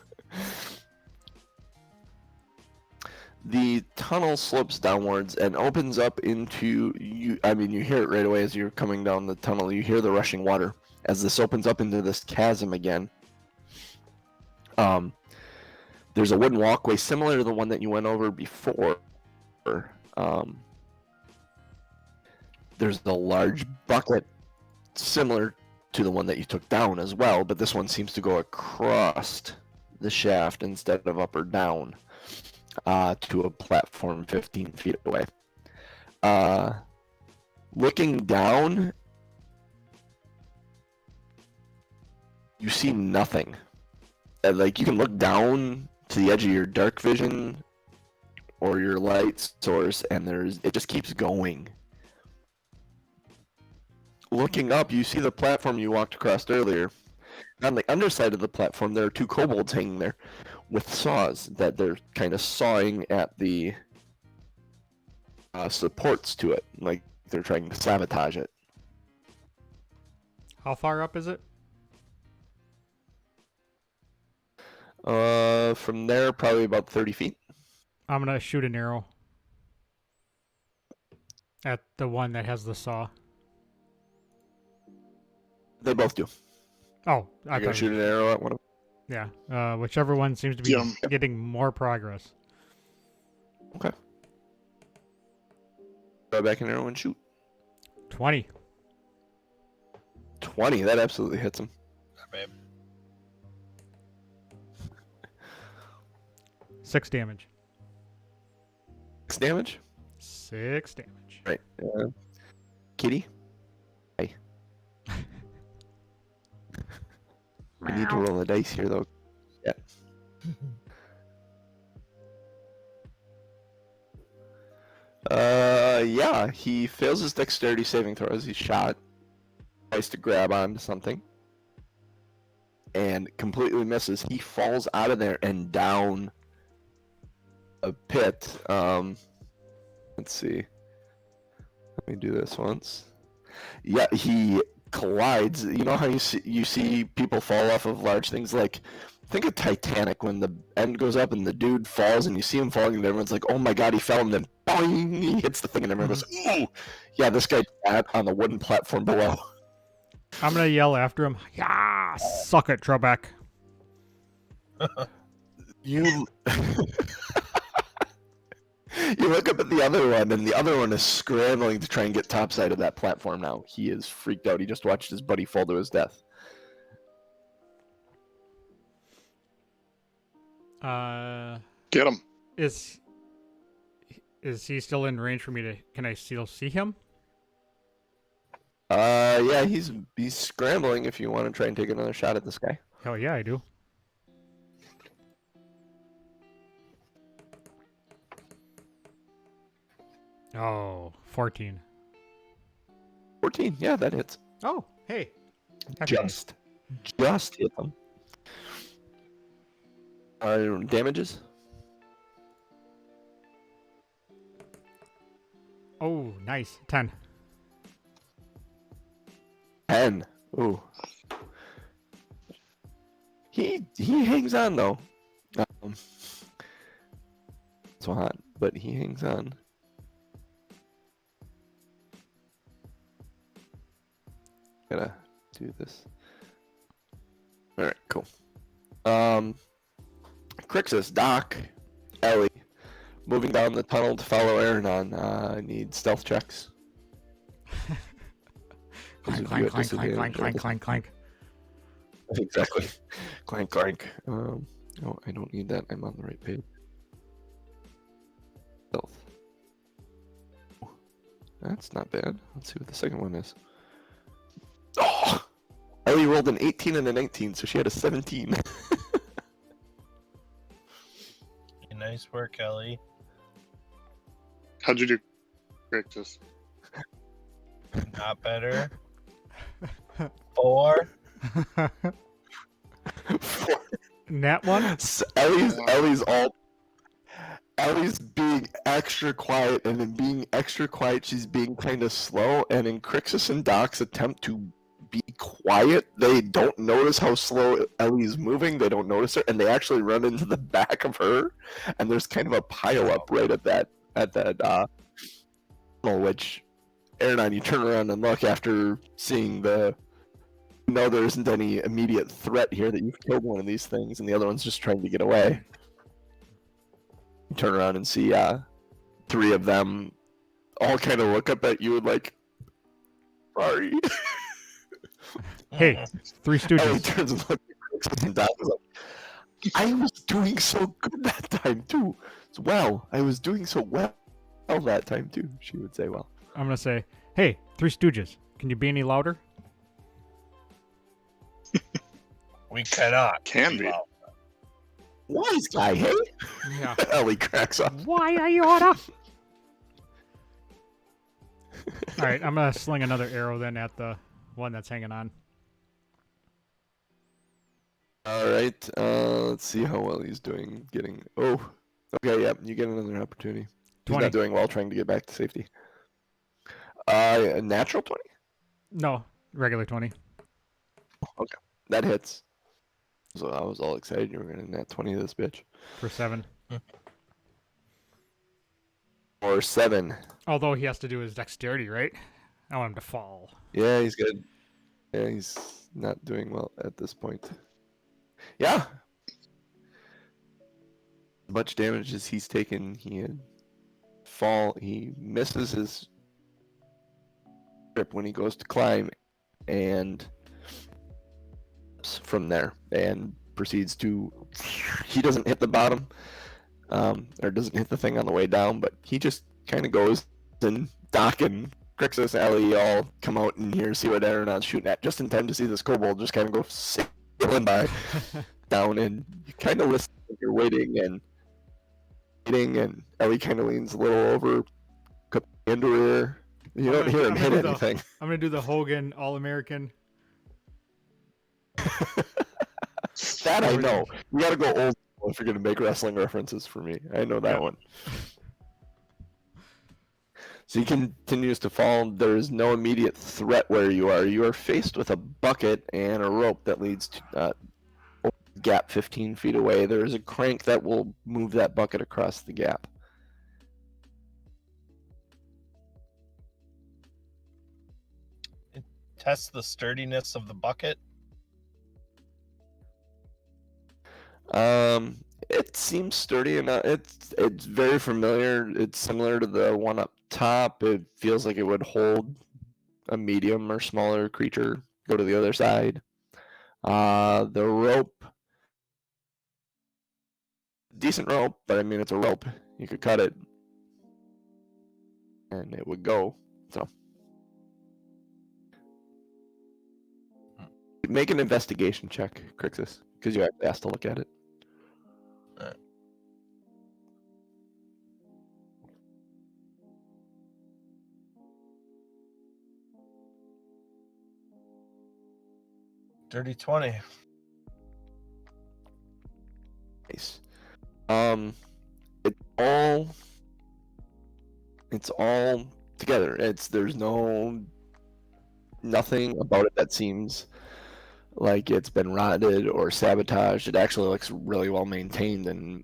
The tunnel slopes downwards and opens up into you. I mean, you hear it right away as you're coming down the tunnel. You hear the rushing water as this opens up into this chasm again. There's a wooden walkway similar to the one that you went over before. There's a large bucket similar to the one that you took down as well, but this one seems to go across the shaft instead of up or down. To a platform 15 feet away. Looking down, you see nothing. Like, you can look down to the edge of your dark vision or your light source, and it just keeps going. looking up, you see the platform you walked across earlier. On the underside of the platform, there are 2 kobolds hanging there with saws that they're kind of sawing at the supports to it, like they're trying to sabotage it. How far up is it? From there, probably about 30 feet. I'm gonna shoot an arrow at the one that has the saw. They both do. Oh, I You're gonna thought. shoot an arrow at one of Yeah. Whichever one seems to be Jim. getting more progress. them. Okay. Go back an arrow and shoot. 20. 20. That absolutely hits him. Babe. 6 damage. 6 damage. 6 damage. Right. Kitty. Hey. We need to roll the dice here, though. Yeah. Yeah. He fails his dexterity saving throw as he's shot. Tries to grab onto something. And completely misses. He falls out of there and down a pit. Let's see. Let me do this once. Yeah, he collides. You know how you see people fall off of large things? Like, think of Titanic when the end goes up and the dude falls and you see him falling and everyone's like, oh my god, he fell, and then boing, he hits the thing and everyone goes, ooh! Yeah, this guy sat on the wooden platform below. I'm gonna yell after him. Yeah, suck it, Trebek. You you look up at the other one, and the other one is scrambling to try and get topside of that platform now. He is freaked out. He just watched his buddy fall to his death. Get him. Is he still in range for me to? Can I still see him? Yeah, he's scrambling if you want to try and take another shot at this guy. Hell yeah, I do. Oh, 14. 14, yeah, that hits. Oh, hey. Just hit him. Damages? Oh, nice. 10. 10. Ooh. He hangs on though. It's hot, but he hangs on. Gotta do this. Alright, cool. Crixus, Doc, Ellie, moving down the tunnel to follow Aaron on. I need stealth checks. Clank, clank, clank, clank, clank, clank, clank, clank. Exactly. Clank, clank. No, I don't need that. I'm on the right page. Stealth. That's not bad. Let's see what the second one is. Oh! Ellie rolled an 18 and a 19, so she had a 17. Nice work, Ellie. How'd you do, Crixus? Not better. 4. Nat one? So Ellie's being extra quiet, and in being extra quiet, she's being kind of slow. And in Crixus and Doc's attempt to be quiet, they don't notice how slow Ellie's moving. They don't notice her, and they actually run into the back of her. And there's kind of a pile up right at that which Aaron, you turn around and look after seeing there isn't any immediate threat here that you've killed one of these things, and the other one's just trying to get away. You turn around and see 3 of them all kind of look up at you like, sorry. Hey, 3 Ellie Stooges. turns and looks at Crixus and Doc is like, I was doing so good that time too. Well, I was doing so well that time too, she would say. Well, I'm gonna say, hey, 3 Stooges. Can you be any louder? We cannot. Can be. wise guy, hey? Yeah. Ellie cracks up. Why are you order? All right, I'm gonna sling another arrow then at the one that's hanging on. All right. Let's see how well he's doing. Getting. Oh. Okay. Yeah. You get another opportunity. He's 20. not doing well trying to get back to safety. A natural 20. No, regular 20. Okay. That hits. So I was all excited you were gonna nat 20 this bitch. For 7. Or 7. Although he has to do his dexterity, right? I want him to fall. Yeah, he's good. Yeah, he's not doing well at this point. Yeah. Much damage as he's taken, he misses his grip when he goes to climb, and from there, and proceeds to. He doesn't hit the bottom, or doesn't hit the thing on the way down, but he just kind of goes, and Doc and Crixus, Ellie all come out in here, see what Aeronauts shooting at, just in time to see this kobold just kind of go sailing by down, and you kind of listen, you're waiting, and Ellie kind of leans a little over, cup into her ear. You don't hear him hit anything. I'm gonna do the Hogan All-American. That I know. You gotta go old school if you're gonna make wrestling references for me. I know that one. So he continues to fall. There is no immediate threat where you are. You are faced with a bucket and a rope that leads to a gap 15 feet away. There is a crank that will move that bucket across the gap. Test the sturdiness of the bucket. It seems sturdy enough. It's very familiar. It's similar to the one up top. It feels like it would hold a medium or smaller creature. Go to the other side. The rope, decent rope, but I mean it's a rope. You could cut it, and it would go. So, make an investigation check, Crixus, because you actually asked to look at it. 30-20. Nice. It's all together. There's nothing about it that seems like it's been rotted or sabotaged. It actually looks really well maintained, and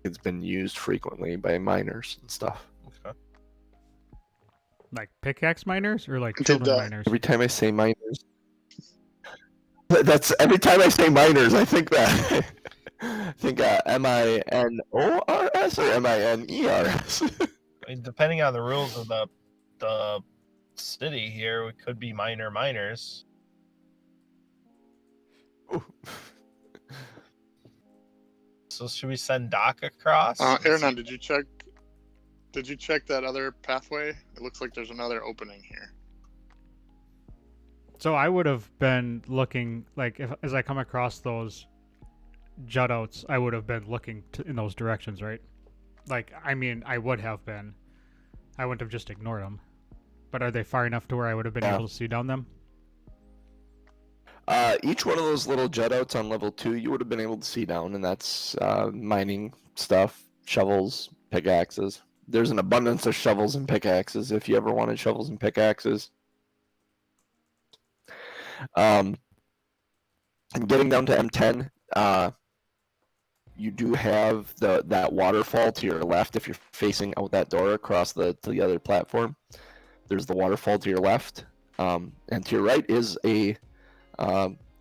it's been used frequently by miners and stuff. Okay. Like pickaxe miners or like Did, children miners? Every time I say miners, every time I say miners, I think that. I think M-I-N-O-R-S or M-I-N-E-R-S. I mean, depending on the rules of the city here, we could be miners. So should we send Doc across? Aaron, did you check that other pathway? It looks like there's another opening here. So I would have been looking, like, as I come across those jut outs, I would have been looking in those directions, right? Like, I mean, I would have been. I wouldn't have just ignored them. But are they far enough to where I would have been able to see down them? Each one of those little jut outs on level 2, you would have been able to see down, and that's mining stuff, shovels, pickaxes. There's an abundance of shovels and pickaxes if you ever wanted shovels and pickaxes. And getting down to M10, you do have that waterfall to your left if you're facing out that door across to the other platform. There's the waterfall to your left, and to your right is a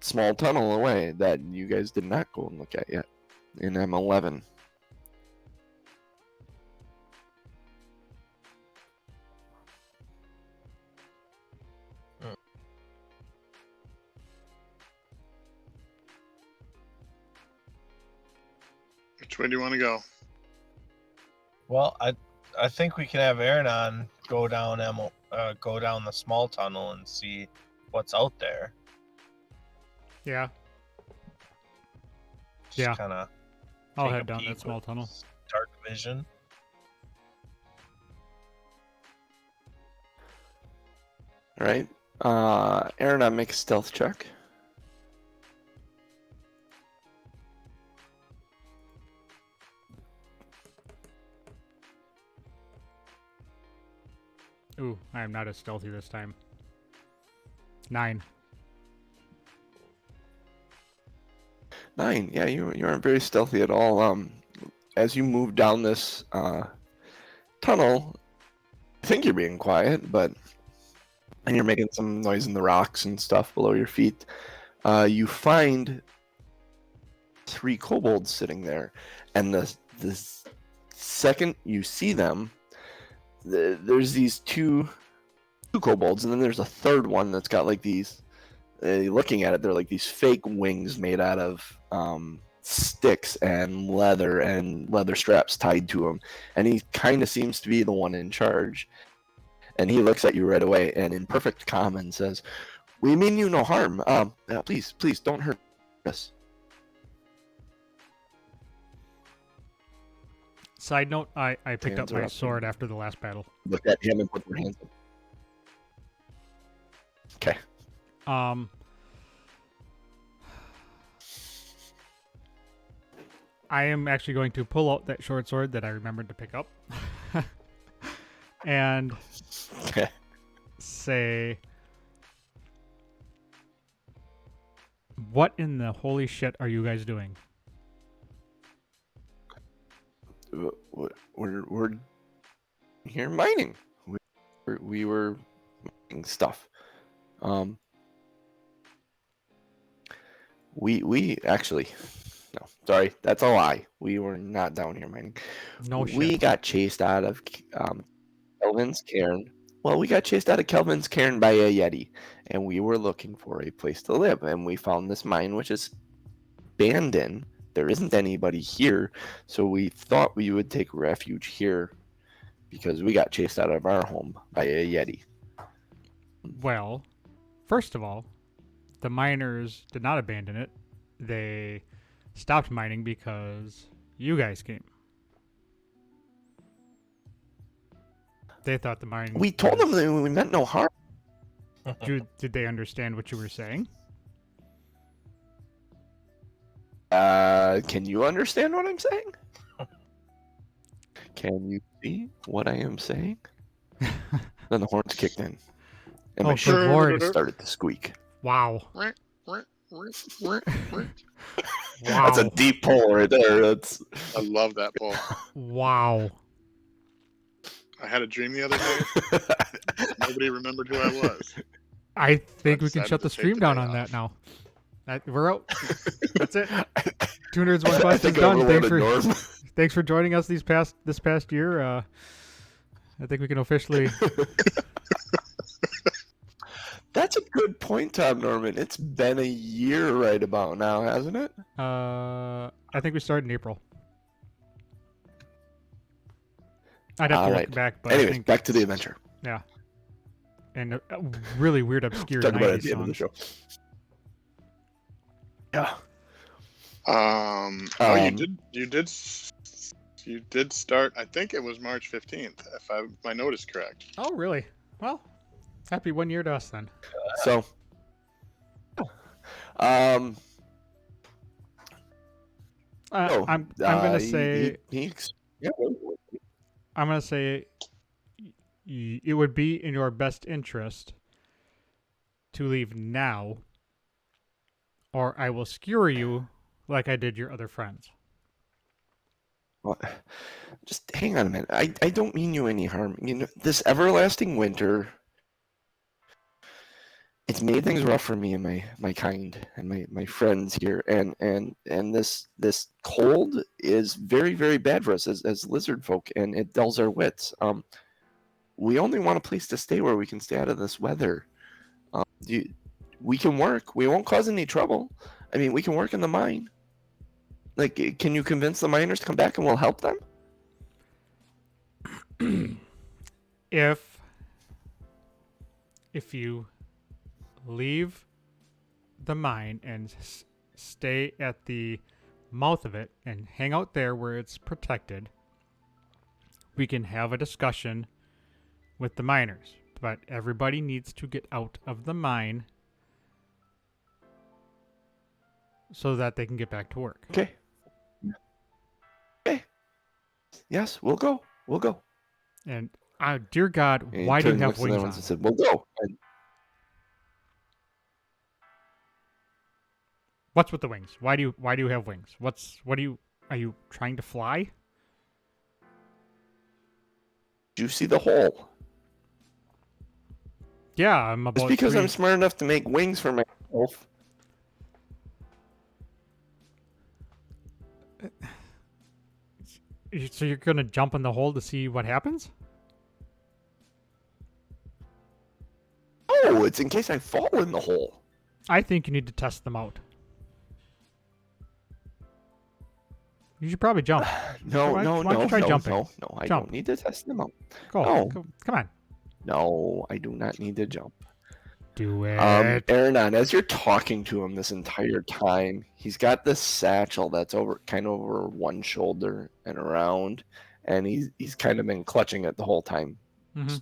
small tunnel away that you guys did not go and look at yet in M11. Which way do you want to go? Well, I think we can have Aaron go down the small tunnel and see what's out there. Yeah. Just kind of. I'll head down that small tunnel. Dark vision. All right. Aaron, make a stealth check. Ooh, I am not as stealthy this time. 9. 9. Yeah, you aren't very stealthy at all. As you move down this tunnel, I think you're being quiet, and you're making some noise in the rocks and stuff below your feet. You find 3 kobolds sitting there, and the second you see them, there's these two kobolds, and then there's a third one that's got like these. Looking at it, they're like these fake wings made out of sticks and leather straps tied to them, and he kind of seems to be the one in charge. And he looks at you right away, and in perfect common says, "We mean you no harm. Please don't hurt us." Side note, I picked up Hands are my up. sword after the last battle. Look at him and put their hands up. Okay. I am actually going to pull out that short sword that I remembered to pick up. And Okay. say, what in the holy shit are you guys doing? We're here mining. We were mining stuff. We actually, no, sorry, that's a lie. We were not down here mining. No We shit. got chased out of Kelvin's cairn. Well, we got chased out of Kelvin's cairn by a Yeti, and we were looking for a place to live, and we found this mine, which is abandoned. There isn't anybody here, so we thought we would take refuge here because we got chased out of our home by a Yeti. Well, first of all, the miners did not abandon it. They stopped mining because you guys came. They thought the mine. We told them that we meant no harm. Did they understand what you were saying? Can you understand what I'm saying? Can you see what I am saying? Then the horns kicked in, and Oh, my good shirt lord. started to squeak. Wow. That's a deep pull right there. That's I love that poll. Wow. I had a dream the other day. Nobody remembered who I was. I think we can decided shut to the take stream the down day on off. that now. We're out. That's it. Two Nerds One I Quest is think done. overloaded Thanks for joining us this past year. I think we can officially. That's a good point, Tom Norman. It's been a year right about now, hasn't it? I think we started in April. I'd have to All look right. back, but I Anyways, think, back to the adventure. yeah. And a really weird, obscure Talk about it at 90s the end of the songs. show. Yeah. Oh, you did start. I think it was March 15th, if my note is correct. Oh, really? Well, happy 1 year to us then. So, I'm gonna say. I'm gonna say it would be in your best interest to leave now, or I will skewer you like I did your other friends. Well, just hang on a minute. I don't mean you any harm. You know, this everlasting winter, it's made things rough for me and my kind and my friends here, and this cold is very, very bad for us as lizard folk, and it dulls our wits. We only want a place to stay where we can stay out of this weather. We can work. We won't cause any trouble. I mean, we can work in the mine. Like, can you convince the miners to come back and we'll help them? If you leave the mine and stay at the mouth of it and hang out there where it's protected, we can have a discussion with the miners. but everybody needs to get out of the mine so that they can get back to work. Okay. Okay. Yes, we'll go. We'll go. And dear God, And he why do you turned, have looked at the wings other on? ones and said, "We'll go." And What's with the wings? Why do you have wings? Are you trying to fly? do you see the hole? Yeah, I'm about Just because 3 I'm smart enough to make wings for myself. So you're gonna jump in the hole to see what happens? Oh, it's in case I fall in the hole. I think you need to test them out. You should probably jump. No, Why no, don't you no, try no, jumping? no, no. I Jump. don't need to test them out. Go, No. go, come on, No, I do not need to jump. do it. Aaron, as you're talking to him this entire time, he's got this satchel that's kind of over one shoulder and around, and he's kind of been clutching it the whole time. Mm-hmm.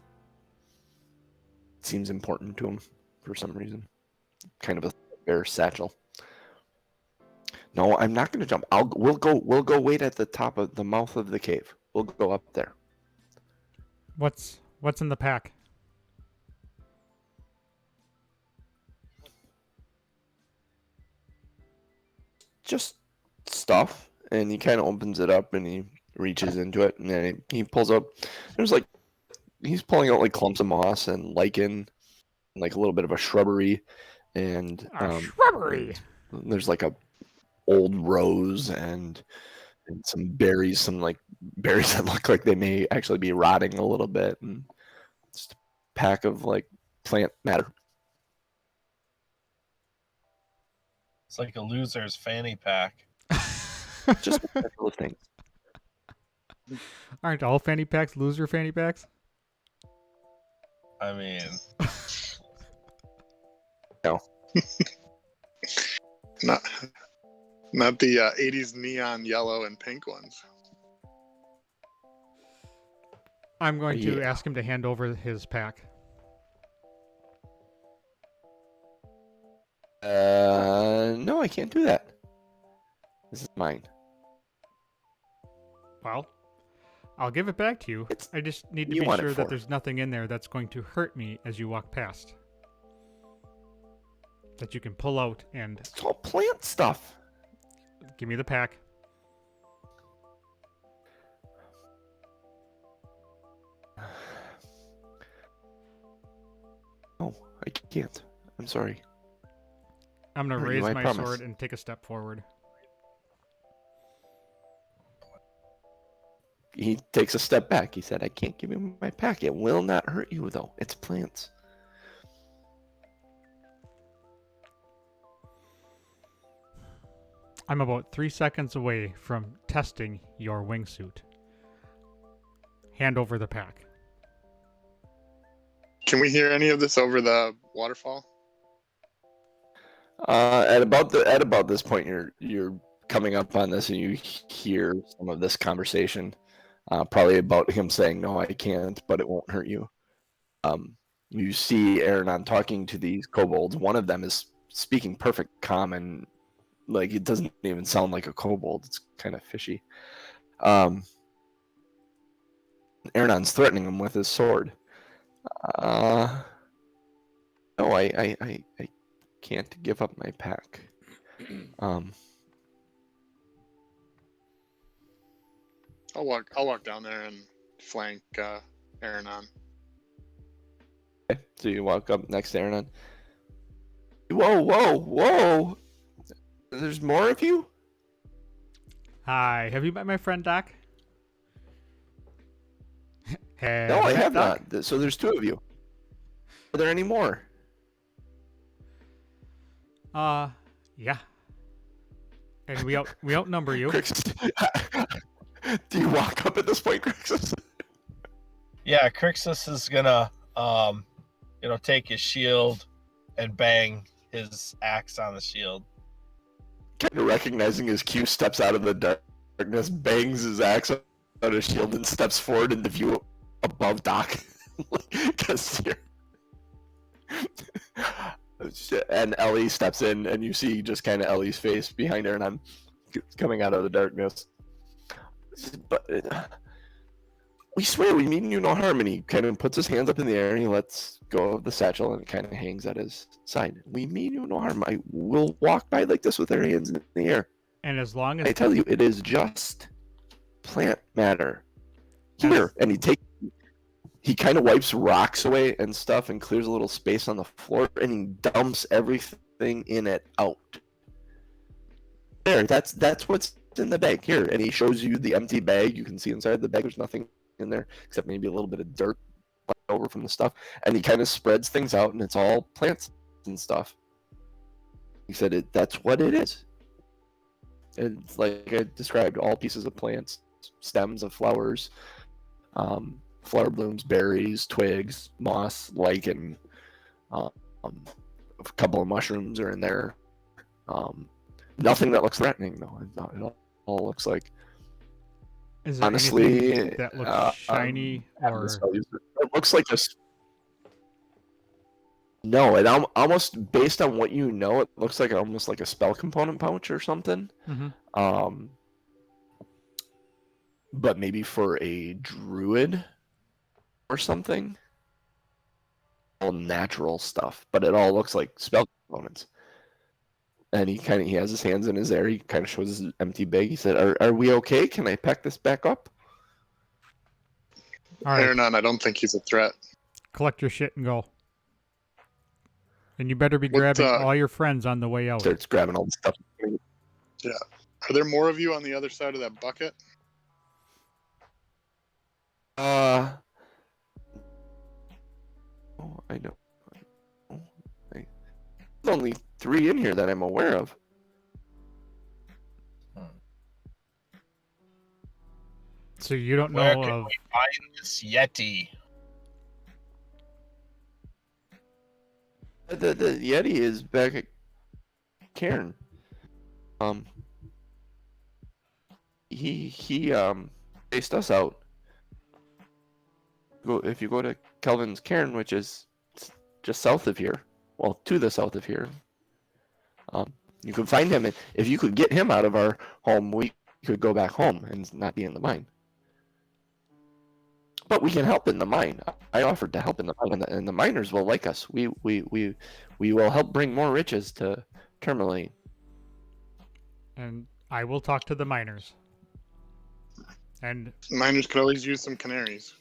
Seems important to him for some reason. Kind of a bear satchel. No, I'm not going to jump. We'll go wait at the top of the mouth of the cave. We'll go up there. What's in the pack? Just stuff, and he kind of opens it up and he reaches into it, and then he pulls up. He's pulling out like clumps of moss and lichen, and like a little bit of a shrubbery, and Shrubbery. there's like a old rose and some berries, some like berries that look like they may actually be rotting a little bit, and just a pack of like plant matter. It's like a loser's fanny pack. Just a couple of things. Aren't all fanny packs loser fanny packs? I mean, Not the 80s neon yellow and pink ones. I'm going to Yeah. ask him to hand over his pack. No, I can't do that. This is mine. Well, I'll give it back to you. I just need to You be want it sure that for. there's nothing in there that's going to hurt me as you walk past. That you can pull out and It's all plant stuff. give me the pack. No, I can't. I'm sorry. I'm going to Hurt you, raise I my promise. sword and take a step forward. He takes a step back. He said, "I can't give you my pack. It will not hurt you, though. It's plants." I'm about 3 seconds away from testing your wingsuit. Hand over the pack. Can we hear any of this over the waterfall? At about this point, you're coming up on this, and you hear some of this conversation, probably about him saying, "No, I can't, but it won't hurt you." You see Aaron talking to these kobolds. One of them is speaking perfect common, like it doesn't even sound like a kobold. It's kind of fishy. Aaron's threatening him with his sword. No, I can't give up my pack. I'll walk down there and flank Aaron on. Okay, so you walk up next to Aaron. Whoa! There's more of you? Hi, have you met my friend Doc? No, I met have Doc? not. So there's two of you. Are there any more? Yeah. And we outnumber you. Crixus, do you walk up at this point, Crixus? yeah, Crixus is gonna, take his shield and bang his axe on the shield. Kind of recognizing his cue, steps out of the darkness, bangs his axe on his shield, and steps forward into view above Doc. Because And Ellie steps in, and you see just kind of Ellie's face behind her, and I'm coming out of the darkness. But we swear we mean you no harm. And he kind of puts his hands up in the air, and he lets go of the satchel, and it kind of hangs at his side. We mean you no harm. I will walk by like this with our hands in the air. And as long as I tell you, it is just plant matter. Here, and he kind of wipes rocks away and stuff and clears a little space on the floor, and he dumps everything in it out. There, that's what's in the bag. Here, and he shows you the empty bag. You can see inside the bag there's nothing in there except maybe a little bit of dirt left over from the stuff. And he kind of spreads things out, and it's all plants and stuff. He said that's what it is. It's like I described, all pieces of plants, stems of flowers, flower blooms, berries, twigs, moss, lichen, a couple of mushrooms are in there. Nothing that looks threatening, though. It all looks like. is there Honestly, anything that looks shiny or it looks like a. No, it almost based on what you know, it looks like almost like a spell component pouch or something. Mhm. But maybe for a druid or something. All natural stuff, but it all looks like spell components. And he has his hands in his air. He kind of shows his empty bag. He said, "Are we okay? Can I pack this back up?" all right, Or none. I don't think he's a threat. collect your shit and go. And you better be What, grabbing all your friends on the way out. Starts grabbing all the stuff. Are there more of you on the other side of that bucket? Oh, I know. There's only 3 in here that I'm aware of. So you don't Where know can of. we find this Yeti? The Yeti is back at Cairn. He chased us out. If you go to Kelvin's Cairn, which is just south of here, well, to the south of here, you can find him. And if you could get him out of our home, we could go back home and not be in the mine. But we can help in the mine. I offered to help in the mine, and the miners will like us. We will help bring more riches to Tourmaline. And I will talk to the miners. And Miners could always use some canaries.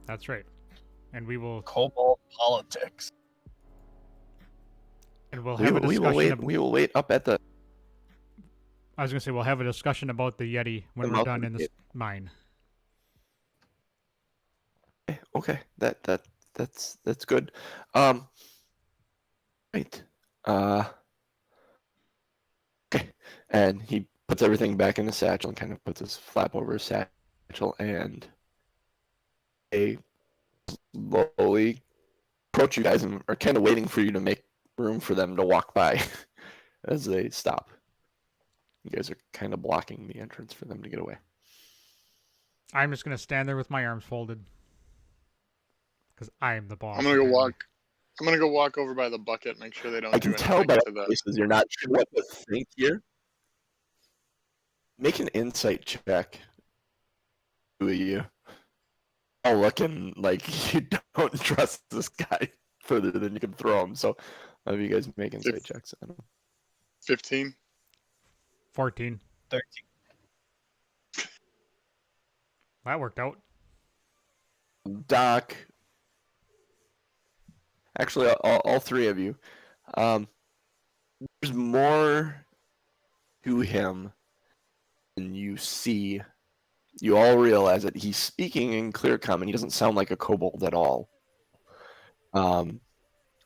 that's right. And we will Cobalt politics. have a We discussion. will wait up at the. I was gonna say we'll have a discussion about the Yeti when we're mouth done of in the this mine. Okay, that's good. Right. Okay, and he puts everything back in his satchel and kind of puts his flap over his satchel, and they slowly approach you guys and are kind of waiting for you to make room for them to walk by as they stop. You guys are kind of blocking the entrance for them to get away. I'm just gonna stand there with my arms folded. Because I am the boss. I'm gonna go apparently. walk. I'm gonna go walk over by the bucket, make sure they don't I do can tell anything by to the the. faces you're not sure what to think here. Make an insight check. Who are you? All looking like you don't trust this guy further than you can throw him. So, have you guys make insight checks? I don't know. 15. 14. 13. That worked out. Doc. Actually, all 3 of you. There's more to him than you see. You all realize that he's speaking in clear common. He doesn't sound like a kobold at all.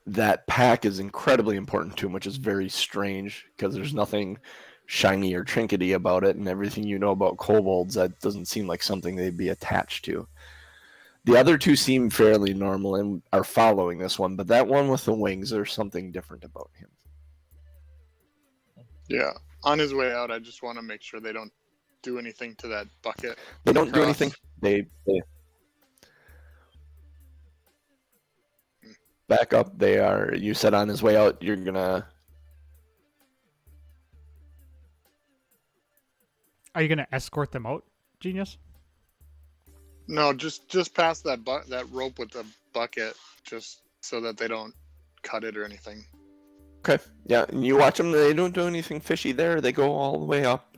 That pack is incredibly important to him, which is very strange because there's nothing shiny or trinkety about it, and everything you know about kobolds, that doesn't seem like something they'd be attached to. The other 2 seem fairly normal and are following this one, but that one with the wings, there's something different about him. Yeah. On his way out, I just want to make sure they don't do anything to that bucket. They don't do Cross. anything. They back up. You said on his way out, you're gonna. Are you gonna escort them out, genius? No, just pass that rope with the bucket, just so that they don't cut it or anything. Okay. Yeah, and you watch them. They don't do anything fishy there. They go all the way up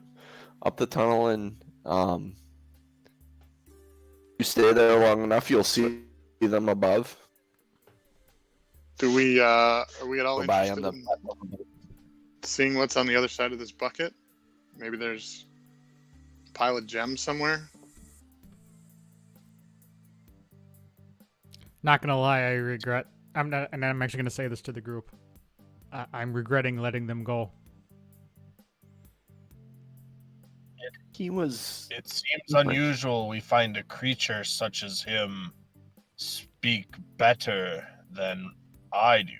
the tunnel, and you stay there long enough, you'll see them above. Are we at all Go by interested on in seeing what's on the other side of this bucket? Maybe there's a pile of gems somewhere. Not gonna lie, I regret. I'm not, and I'm actually gonna say this to the group. I'm regretting letting them go. It seems unusual we find a creature such as him speak better than I do.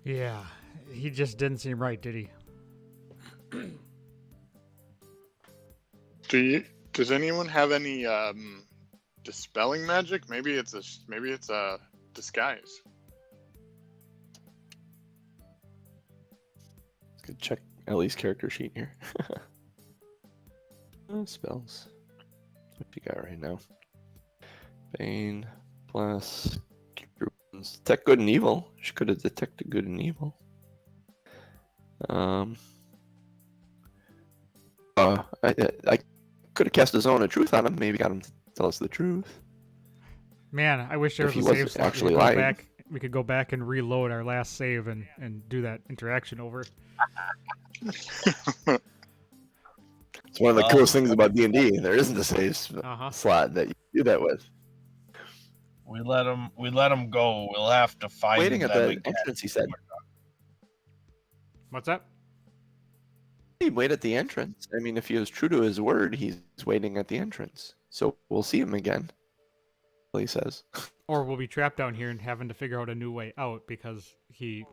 Yeah, he just didn't seem right, did he? Does anyone have any dispelling magic? Maybe it's a disguise. Let's check Ellie's character sheet here. Spells. What you got right now? Bane plus detect good and evil. She could have detected good and evil. I could have cast a zone of truth on him. Maybe got him to tell us the truth. Man, I wish there If was he a save wasn't slot. actually lying. We could go back and reload our last save and do that interaction over. It's one of the coolest things about D&D. There isn't a save Uh-huh. slot that you do that with. We let him go. We'll have to find Waiting at them the again. entrance, he said. What's that? He'd wait at the entrance. I mean, if he was true to his word, he's waiting at the entrance. So we'll see him again. He says. Or we'll be trapped down here and having to figure out a new way out because he.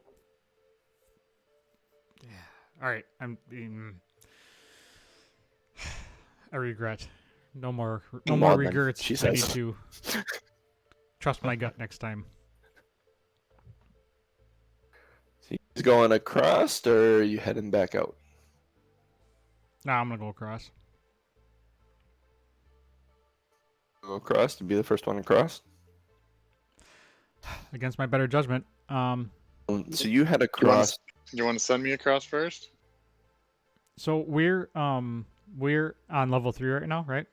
Yeah. All right. I regret. No more Well, then, regrets. she I need says. to trust my gut next time. He's going across, or are you heading back out? Nah, I'm gonna go across. Go across to be the first one across. Against my better judgment. So you head across. You want to send me across first? So we're on level 3 right now, right?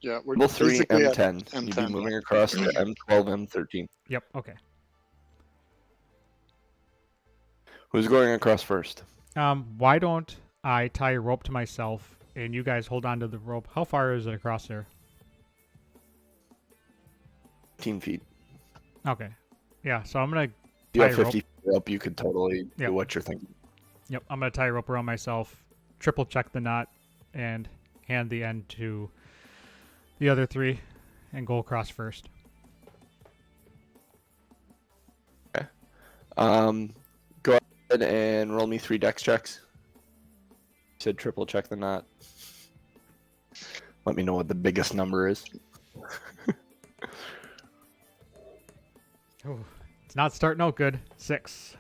Yeah, we're Level 3, basically at M10. You'd be M10. moving across to M12, M13. Yep. Okay. Who's going across first? Why don't I tie a rope to myself and you guys hold on to the rope? How far is it across there? 15 feet. Okay. Yeah. So I'm gonna You tie have a rope. 50 feet up. You could totally Yep. do what you're thinking. Yep. I'm gonna tie a rope around myself, triple check the knot, and hand the end to the other 3, and go across first. Okay. Go ahead and roll me 3 dex checks. You said triple check the knot. Let me know what the biggest number is. Oh, it's not starting out good. 6.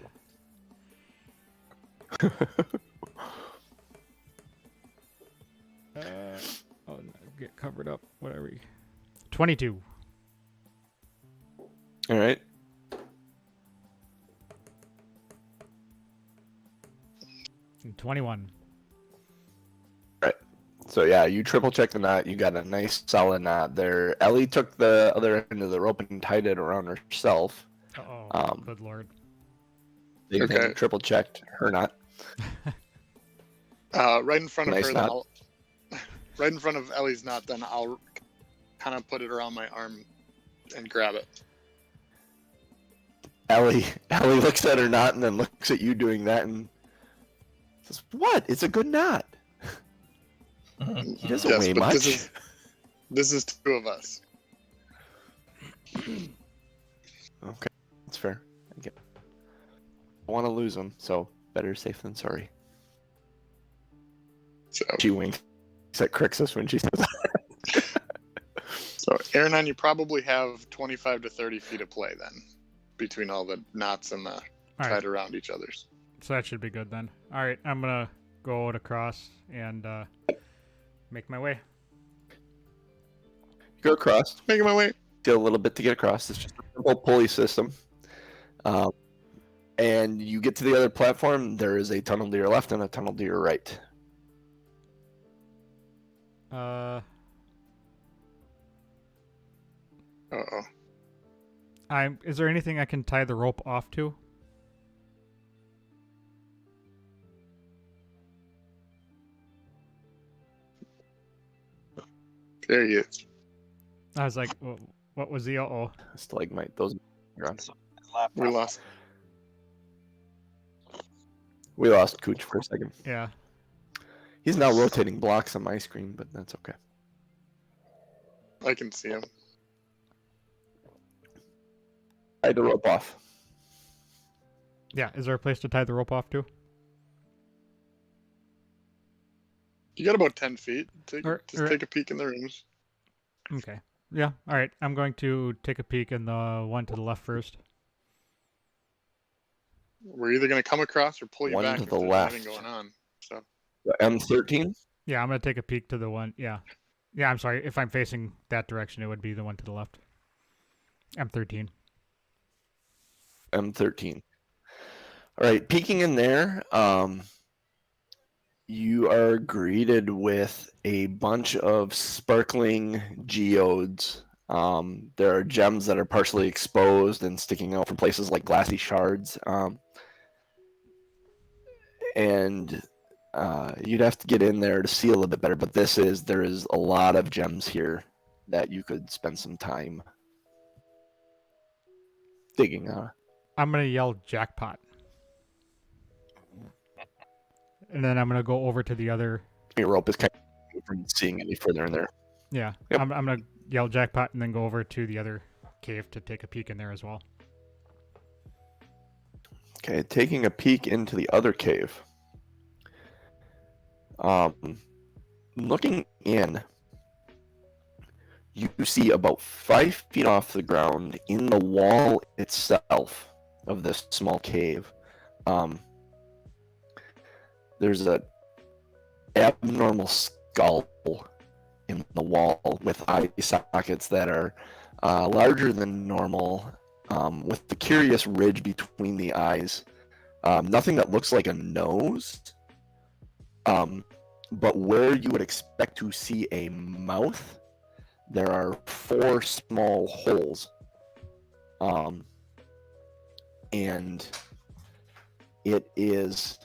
Oh, no, get covered up. Whatever. 22. All right. And 21. So yeah, you triple check the knot. You got a nice solid knot there. Ellie took the other end of the rope and tied it around herself. Oh, good lord. They Okay. then triple checked her knot. Right in front of Nice her, knot. right in front of Ellie's knot, then I'll kind of put it around my arm and grab it. Ellie looks at her knot and then looks at you doing that and says, "What? It's a good knot." He doesn't weigh but much. this is 2 of us. Okay, that's fair. I get. I want to lose him, so better safe than sorry. So, She winks at Crixus when she says that. so Aaron, you probably have 25 to 30 feet of play then, between all the knots and the tied right. around each other's. So that should be good then. All right, I'm gonna go out across and make my way. Go across. Making my way. Get a little bit to get across. It's just a simple pulley system. And you get to the other platform. There is a tunnel to your left and a tunnel to your right. Uh-oh. Is there anything I can tie the rope off to? There he is. I was like, what was the uh-oh? Stalagmite. Those are gone. We lost. We lost Cooch for a second. Yeah. He's now rotating blocks on my screen, but that's okay. I can see him. Tie the rope off. Yeah, is there a place to tie the rope off to? You got about 10 feet. Take a peek in the rooms. Okay. Yeah, all right. I'm going to take a peek in the one to the left first. We're either going to come across or pull you One back to if the there's left. anything going on. So The M13? Yeah, I'm going to take a peek to the one. Yeah. Yeah, I'm sorry. If I'm facing that direction, it would be the one to the left. M13. M13. All right, peeking in there, you are greeted with a bunch of sparkling geodes. There are gems that are partially exposed and sticking out from places like glassy shards. And you'd have to get in there to see a little bit better, but there is a lot of gems here that you could spend some time digging on. I'm going to yell jackpot. And then I'm going to go over to the other. Your rope is kind of from seeing any further in there. Yeah. Yep. I'm going to yell jackpot and then go over to the other cave to take a peek in there as well. Okay, taking a peek into the other cave. Looking in, you see about 5 feet off the ground in the wall itself of this small cave. There's a abnormal skull in the wall with eye sockets that are larger than normal, with the curious ridge between the eyes. Nothing that looks like a nose, but where you would expect to see a mouth, there are 4 small holes. And it is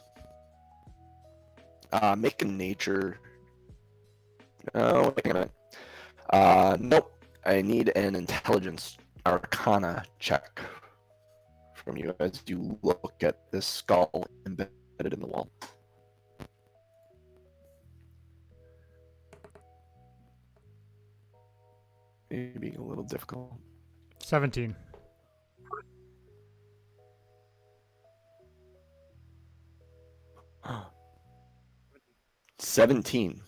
make a nature. Oh, wait a minute. Nope. I need an intelligence arcana check from you as you look at this skull embedded in the wall. Maybe a little difficult. 17. Oh. 17.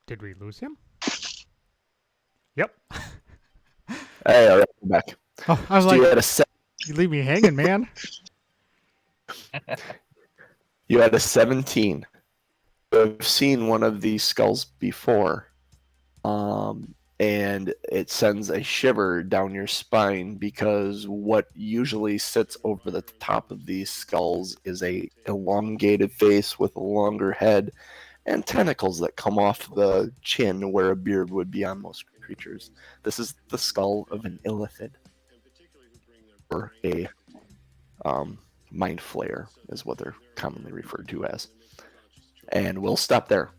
Did we lose him? Yep. Hey, all right, I'm back. Oh, I was So like, you had a you leave me hanging, man. You had a 17. I've seen one of these skulls before, and it sends a shiver down your spine because what usually sits over the top of these skulls is a elongated face with a longer head and tentacles that come off the chin where a beard would be on most creatures. This is the skull of an illithid, or a mind flayer is what they're commonly referred to as. And we'll stop there.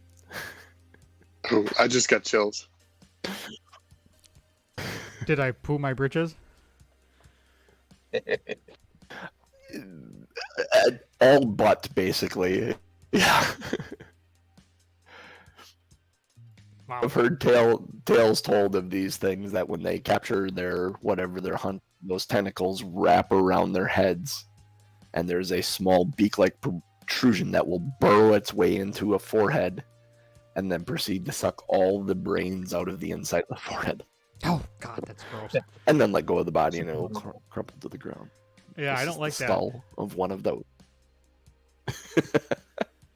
Oh, I just got chills. Did I poo my britches? All but, basically. Yeah. Wow. I've heard tales told of these things that when they capture their whatever they're hunting, those tentacles wrap around their heads, and there's a small beak-like protrusion that will burrow its way into a forehead and then proceed to suck all the brains out of the inside of the forehead. Oh God, that's gross. And then let go of the body and it will crumple to the ground. Yeah, This I is don't like the that. skull of one of those.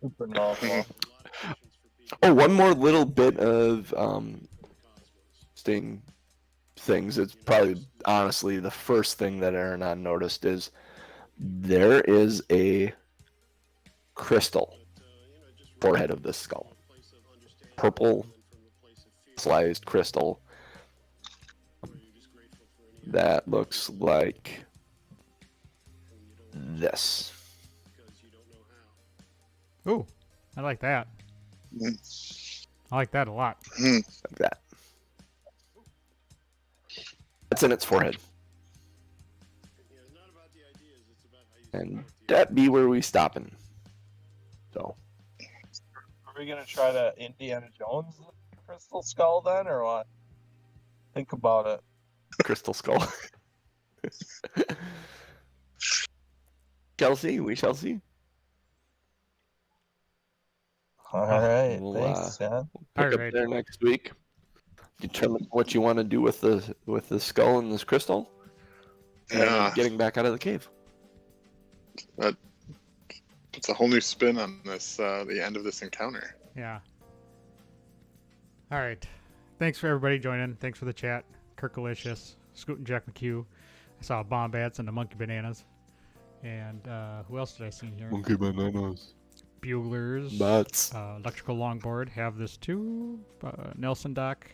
Super novel. Oh, one more little bit of sting things. It's probably honestly the first thing that Aaron noticed is there is a crystal forehead of this skull. Purple sliced crystal that looks like this. Ooh, I like that. I like that a lot. Like that. That's in its forehead. And that be where we stopping. So Are we gonna try to Indiana Jones crystal skull then, or what? Think about it. crystal skull. Shall see, we shall see. All right, We'll, thanks, man. Pick All up right. there next week. Determine what you want to do with the skull and this crystal. And Yeah. getting back out of the cave. It's a whole new spin on this, the end of this encounter. Yeah. All right. Thanks for everybody joining. Thanks for the chat. Kirkalicious, Scoot and Jack McHugh. I saw Bombats and the Monkey Bananas. And who else did I see here? Monkey bananas. Buglers. Bats. Electrical Longboard have this too. Nelson Doc.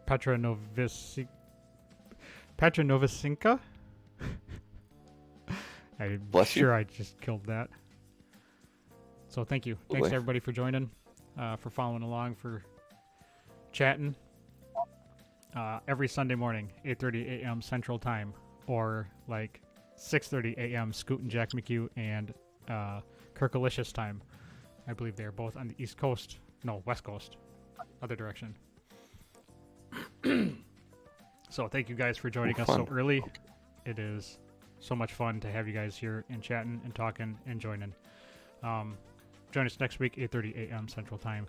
Petra Novisinka. I'm Bless you. sure I just killed that. So thank you. Thanks Lovely. everybody for joining, for following along, for chatting. Every Sunday morning, 8:30 a.m. Central Time, or like 6:30 a.m. Scoot and Jack McHugh and Kirkalicious time. I believe they are both on the East Coast. No, West Coast. Other direction. So thank you guys for joining us so fun. early. It is so much fun to have you guys here and chatting and talking and joining. Join us next week, 8:30 a.m. Central Time,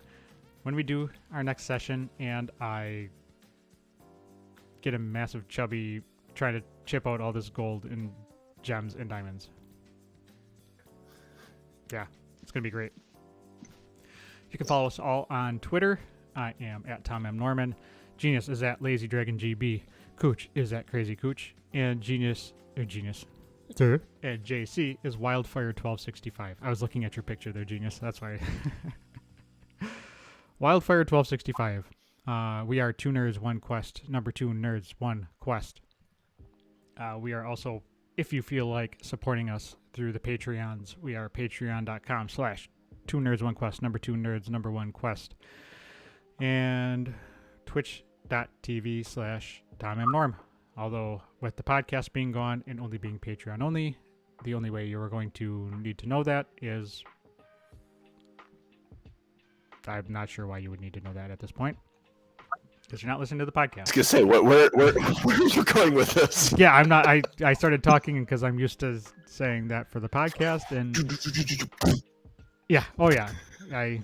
when we do our next session, and I get a massive chubby trying to chip out all this gold and gems and diamonds. Yeah, it's going to be great. You can follow us all on Twitter. I am at Tom M. Norman. Genius is at Lazy Dragon GB. Cooch is at Crazy Cooch. And Genius. And JC is Wildfire1265. I was looking at your picture there, Genius. That's why. Wildfire1265. We are 2 Nerds, 1 Quest. Number 2 Nerds, 1 Quest. We are also, if you feel like supporting us through the Patreons, we are patreon.com/2 Nerds, 1 Quest. Number 2 Nerds, number 1 Quest. And twitch.tv/Tom M. Norm. Although, with the podcast being gone and only being Patreon only, the only way you are going to need to know that is... I'm not sure why you would need to know that at this point. Because you're not listening to the I podcast. was gonna say, where are you going with this? Yeah, I'm not... I started talking because I'm used to saying that for the podcast, and... Yeah, oh yeah. I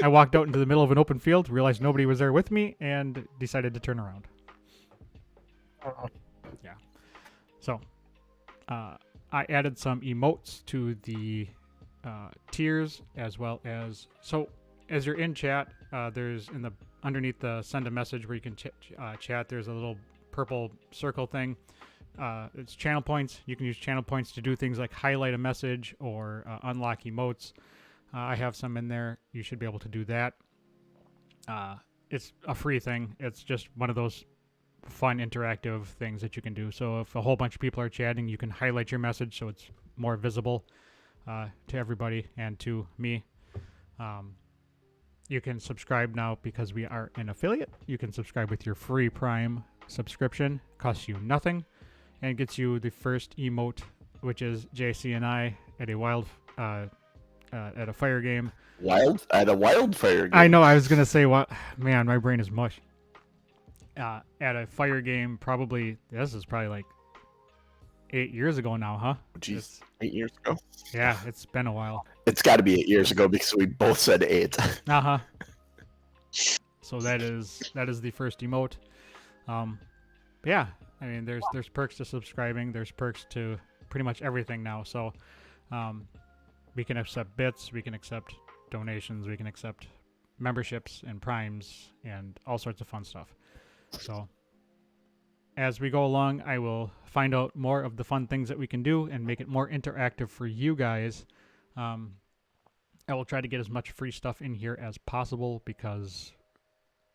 walked out into the middle of an open field, realized nobody was there with me, and decided to turn around. Yeah. So, I added some emotes to the tiers, as well as... So, as you're in chat, there's underneath the send a message where you can chat, there's a little purple circle thing. It's channel points. You can use channel points to do things like highlight a message or unlock emotes. I have some in there. You should be able to do that. It's a free thing. It's just one of those fun interactive things that you can do. So if a whole bunch of people are chatting, you can highlight your message so it's more visible to everybody and to me. You can subscribe now because we are an affiliate. You can subscribe with your free Prime subscription. Costs you nothing and gets you the first emote, which is JC and I at a fire game. At a wildfire game. I know. I was gonna say what? Man, my brain is mush. At a fire game, this is probably like 8 years ago now, huh? Jeez, 8 years ago. Yeah, it's been a while. It's got to be 8 years ago because we both said 8. Uh-huh. So that is the first emote. Yeah, I mean there's perks to subscribing, there's perks to pretty much everything now. So we can accept bits, we can accept donations, we can accept memberships and primes and all sorts of fun stuff. So as we go along, I will find out more of the fun things that we can do and make it more interactive for you guys. I will try to get as much free stuff in here as possible because,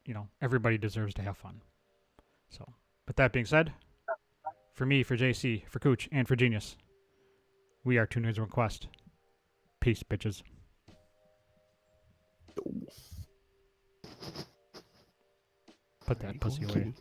you know, everybody deserves to have fun. So, with that being said, for me, for JC, for Cooch, and for Genius, we are Two Nerds One Quest. Peace, bitches. Put that pussy away.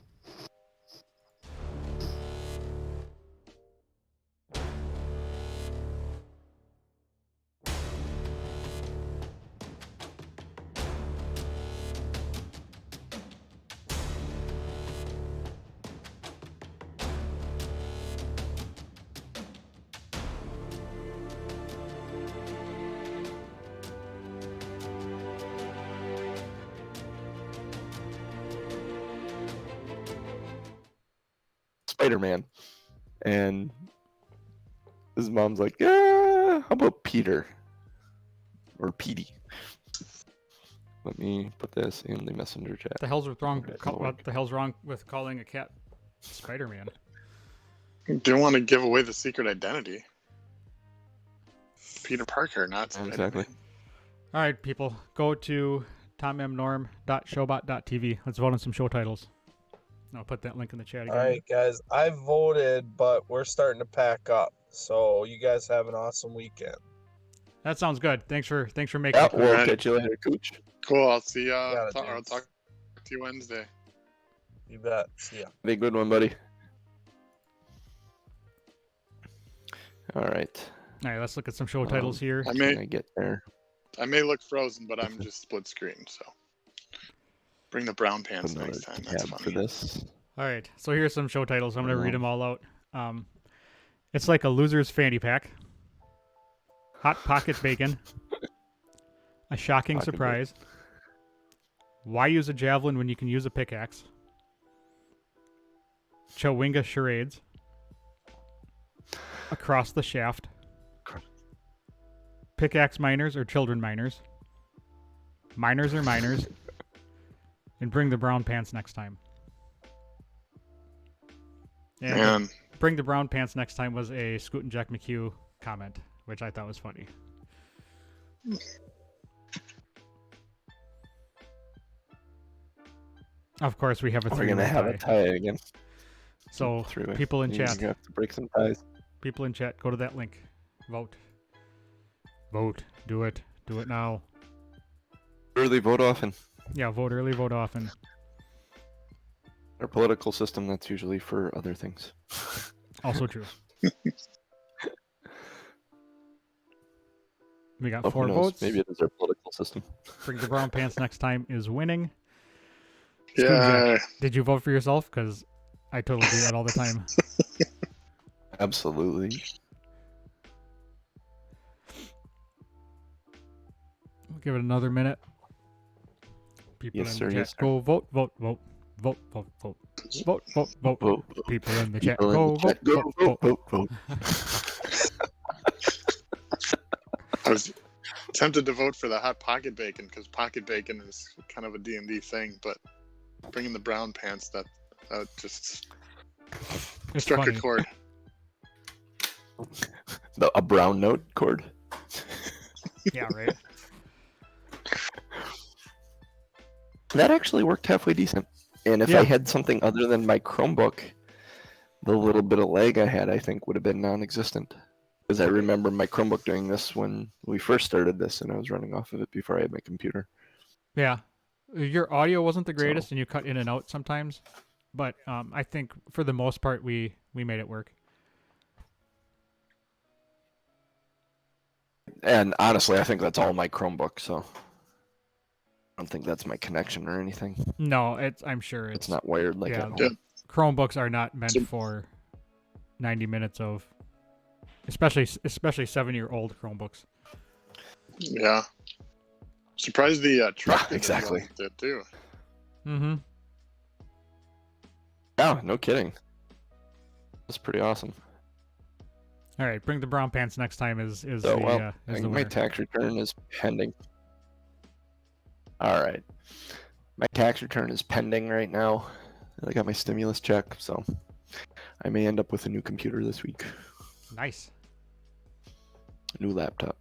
Spider-Man. And his mom's like, yeah, how about Peter? Or Petey? Let me put this in the messenger chat. What the hell's wrong with calling a cat Spider-Man? Don't want to give away the secret identity. Peter Parker, not Spider-Man. Exactly. All right, people, go to tommnorm.showbot.tv. Let's vote on some show titles. I'll put that link in the chat again. All right, guys. I voted, but we're starting to pack up. So you guys have an awesome weekend. That sounds good. Thanks for making Yeah, it. we'll Alright. catch you later, Cooch. Cool. I'll see you. Got it, I'll dudes. talk to you Wednesday. You bet. See ya. Have a good one, buddy. All right. All right, let's look at some show titles here. I Can I get there? may look frozen, but I'm just split screen, so bring the brown pants Another next time. That's tab for funny. this. All right, so here's some show titles. I'm going to read them all out. It's like a loser's fanny pack. Hot Pocket Bacon. A shocking Pocket surprise. Why use a javelin when you can use a pickaxe? Chowinga charades. Across the shaft. Pickaxe miners or children miners. Miners are miners. And bring the brown pants next time. And Man, bring the brown pants next time was a Scoot and Jack McHugh comment, which I thought was funny. Of course, we have a We're three-way gonna have a tie. tie again. So Three-way. people in You're chat, gonna have to break some ties. people in chat, go to that link. Vote. Vote. Do it. Do it now. Early vote often. Yeah, vote early, vote often. Our political system, that's usually for other things. Also true. We got Oh, 4 who knows? votes. Maybe it is our political system. Bring the brown pants next time is winning. yeah. Did you vote for yourself? Because I totally do that all the time. Absolutely. We'll give it another minute. People Yes, in sir, the chat, yes, sir. go vote, vote, vote, vote, vote, vote, vote, vote, vote. Vote. People in the chat, People in go the chat, vote, go vote, vote. vote, vote. I was tempted to vote for the hot pocket bacon because pocket bacon is kind of a D&D thing, but bringing the brown pants, that just It's struck funny. a chord. A brown note cord. Yeah, right. That actually worked halfway decent. And if Yeah. I had something other than my Chromebook, the little bit of lag I had, I think, would have been non-existent. Because I remember my Chromebook doing this when we first started this, and I was running off of it before I had my computer. Yeah. Your audio wasn't the greatest, So- and you cut in and out sometimes. But I think for the most part, we made it work. And honestly, I think that's all my Chromebook, so I don't think that's my connection or anything. No, I'm sure It's not wired like yeah. at home. Yeah. Chromebooks are not meant So- for 90 minutes of, especially 7-year-old Chromebooks. Yeah. Surprised the truck did exactly. as well as it did too. Mm-hmm. Yeah, no kidding. That's pretty awesome. All right, bring the brown pants next time. Is So, the well, is I the think my winner. tax return is pending. All right. My tax return is pending right now. I got my stimulus check, so I may end up with a new computer this week. Nice. A new laptop.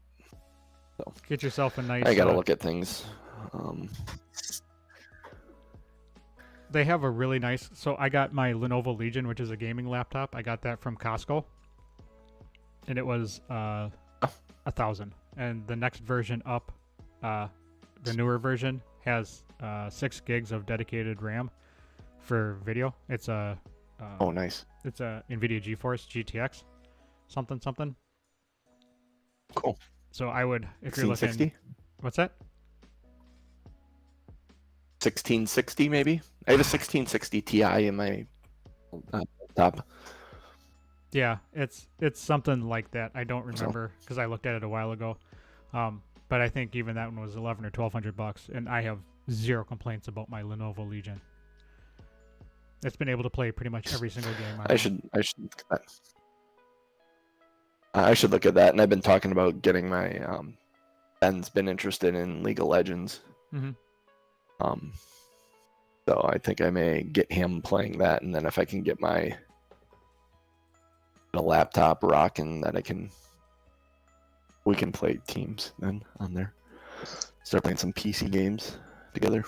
Get yourself a nice. I gotta look at things. They have a really nice. So I got my Lenovo Legion, which is a gaming laptop. I got that from Costco, and it was $1,000. And the next version up, the newer version has 6 gigs of dedicated RAM for video. It's a Oh, nice. It's a NVIDIA GeForce GTX, something. Cool. So I would, if you're looking. 1660? What's that? 1660 maybe? I have a 1660 Ti in my laptop. Yeah, it's something like that. I don't remember because I looked at it a while ago. But I think even that one was $1,100 or $1,200, and I have zero complaints about my Lenovo Legion. It's been able to play pretty much every single game. I should look at that. I should look at that, and I've been talking about getting my Ben's been interested in League of Legends. Mhm. So I think I may get him playing that, and then if I can get my laptop rocking, that we can play teams then on there. Start playing some PC games together.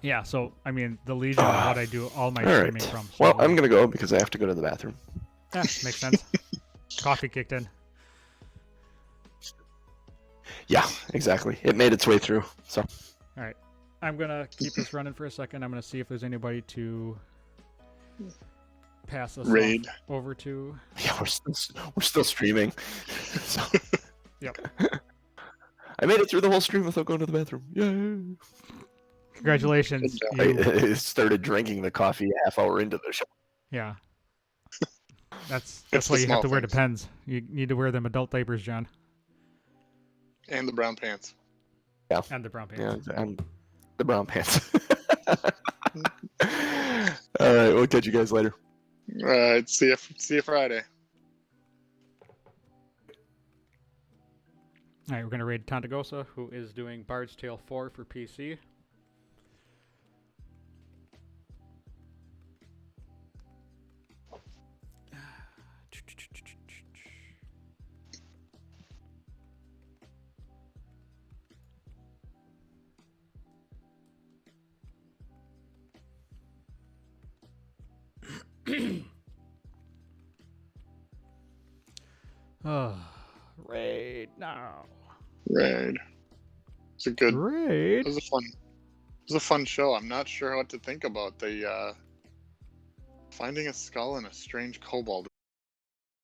Yeah, so I mean the Legion is what I do all my All streaming right. from. So Well, I'm gonna go because I have to go to the bathroom. yeah, makes sense. Coffee kicked in. Yeah, exactly. It made its way through. So All right, I'm gonna keep this running for a second. I'm gonna see if there's anybody to pass us Raid. off over to. yeah, we're still streaming. So Yep. I made it through the whole stream without going to the bathroom. Yay! Congratulations. Good job. You, I started drinking the coffee a half hour into the show. yeah. That's It's why the you have small to wear the things. pens. You need to wear them adult diapers, John, And the brown pants. and the brown pants. Yeah, and the brown pants. All right, we'll catch you guys later. All right. See you Friday. All right, we're gonna raid Tontagosa, who is doing Bard's Tale 4 for PC. Raid now. Raid. It's a good. It Raid. was a fun show. I'm not sure what to think about the finding a skull in a strange kobold.